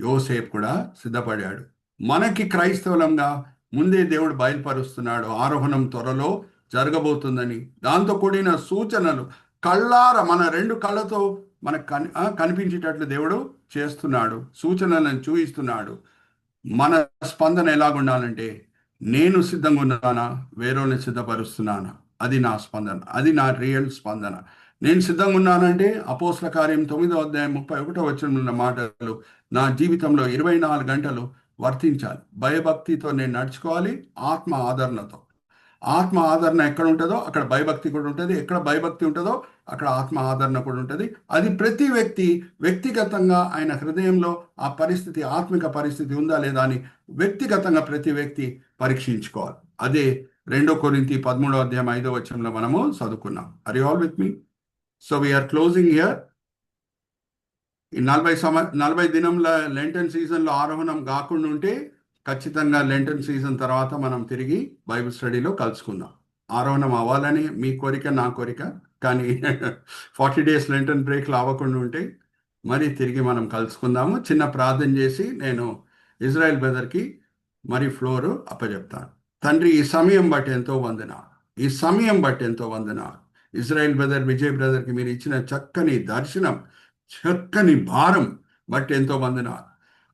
యోసేపు కూడా సిద్ధపడాడు. మనకి క్రైస్తవులంగా ముందే దేవుడు బయలుపరుస్తున్నాడు ఆరోహణం త్వరలో జరగబోతుందని. దాంతో కూడిన సూచనలు కళ్ళార మన 2 కళ్ళతో మనకు కనిపించేటట్లు దేవుడు చేస్తున్నాడు, సూచనలను చూపిస్తున్నాడు. మన స్పందన ఎలాగుండాలంటే, నేను సిద్ధంగా ఉన్నానా, వేరేని సిద్ధపరుస్తున్నానా? అది నా స్పందన, అది నా రియల్ స్పందన. నేను సిద్ధంగా ఉన్నానంటే అపోస్తల కార్యం 9వ అధ్యాయం 31వ వచనంలో ఉన్న మాటలు నా జీవితంలో 24 గంటలు వర్తించాలి. భయభక్తితో నేను నడుచుకోవాలి, ఆత్మ ఆదరణతో. ఆత్మ ఆదరణ ఎక్కడ ఉంటుందో అక్కడ భయభక్తి కూడా ఉంటుంది, ఎక్కడ భయభక్తి ఉంటుందో అక్కడ ఆత్మ ఆదరణ కూడా ఉంటుంది. అది ప్రతి వ్యక్తి వ్యక్తిగతంగా ఆయన హృదయంలో ఆ పరిస్థితి, ఆత్మిక పరిస్థితి ఉందా లేదా అని వ్యక్తిగతంగా ప్రతి వ్యక్తి పరీక్షించుకోవాలి. అదే 2 కొరింథీ 13వ అధ్యాయం 5వ వచనంలో మనము చదువుకున్నాం. Are you all with me? So we are closing here. ఈ 40 దినంల లెంటన్ సీజన్లో ఆరోహణం కాకుండా ఉంటే ఖచ్చితంగా లెంటన్ సీజన్ తర్వాత మనం తిరిగి బైబిల్ స్టడీలో కలుసుకుందాం. ఆరోహణం అవ్వాలని మీ కోరిక, నా కోరిక. కానీ 40 days లెంటన్ బ్రేక్లు అవ్వకుండా ఉంటే మరి తిరిగి మనం కలుసుకుందాము. చిన్న ప్రార్థన చేసి నేను ఇజ్రాయెల్ బ్రదర్కి మరి ఫ్లోరు అప్పచెప్తాను. తండ్రి, ఈ సమయం బట్టి ఎంతో వందనాలు, ఈ సమయం బట్టి ఎంతో వందనాలు. ఇజ్రాయెల్ బ్రదర్, విజయ్ బ్రదర్కి మీరు ఇచ్చిన చక్కని దర్శనం, చక్కని భారం బట్టి ఎంతో వందనాలు.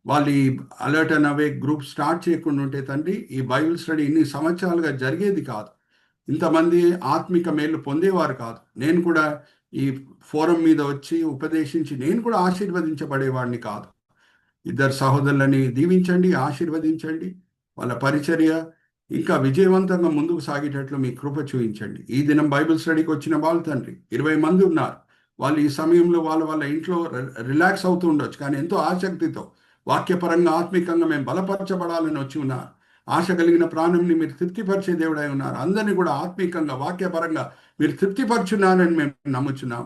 వాళ్ళు ఈ alert and away group start చేయకుండా ఉంటే తండ్రి, ఈ బైబిల్ స్టడీ ఇన్ని సంవత్సరాలుగా జరిగేది కాదు, ఇంతమంది ఆత్మిక మేలు పొందేవారు కాదు. నేను కూడా ఈ ఫోరం మీద వచ్చి ఉపదేశించి నేను కూడా ఆశీర్వదించబడేవాడిని కాదు. 2 సహోదరులని దీవించండి, ఆశీర్వదించండి. వాళ్ళ పరిచర్య ఇంకా విజయవంతంగా ముందుకు సాగేటట్లు మీ కృప చూపించండి. ఈ దినం బైబిల్ స్టడీకి వచ్చిన వాళ్ళు తండ్రి 20 మంది ఉన్నారు. వాళ్ళు ఈ సమయంలో వాళ్ళ ఇంట్లో రిలాక్స్ అవుతూ ఉండొచ్చు, కానీ ఎంతో ఆసక్తితో వాక్యపరంగా ఆత్మికంగా మేము బలపరచబడాలని వచ్చి ఉన్నారు. ఆశ కలిగిన ప్రాణంని మీరు తృప్తిపరిచే దేవుడై ఉన్నారు. అందరినీ కూడా ఆత్మికంగా వాక్యపరంగా మీరు తృప్తిపరుచున్నారని మేము నమ్ముచున్నాం.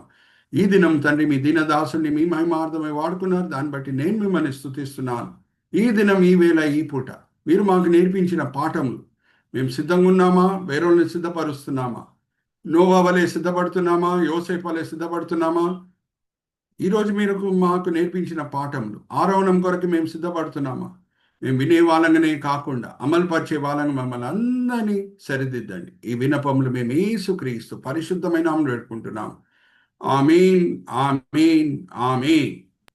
ఈ దినం తండ్రి మీ దీనదాసుని మీ మహిమార్థమై వాడుకున్నారు, దాన్ని బట్టి నేను మిమ్మల్ని స్తుతిస్తున్నాను. ఈ దినం, ఈ వేళ, ఈ పూట మీరు మాకు నేర్పించిన పాఠములు మేము సిద్ధంగా ఉన్నామా, వేరేల్ని సిద్ధపరుస్తున్నామా? నోవా వలె సిద్ధపడుతున్నామా, యోసేపు వలె సిద్ధపడుతున్నామా? ఈరోజు మీరు మాకు నేర్పించిన పాఠములు ఆరోహణం కొరకు మేము సిద్ధపడుతున్నామా? మేము వినే వాళ్ళంగానే కాకుండా అమలు పరిచే వాళ్ళని మమ్మల్ని అందరినీ సరిదిద్దండి. ఈ విన్నపములు మేము యేసుక్రీస్తు పరిశుద్ధమైన నామములో పెట్టుకుంటున్నాం. ఆమేన్, ఆమేన్, ఆమేన్.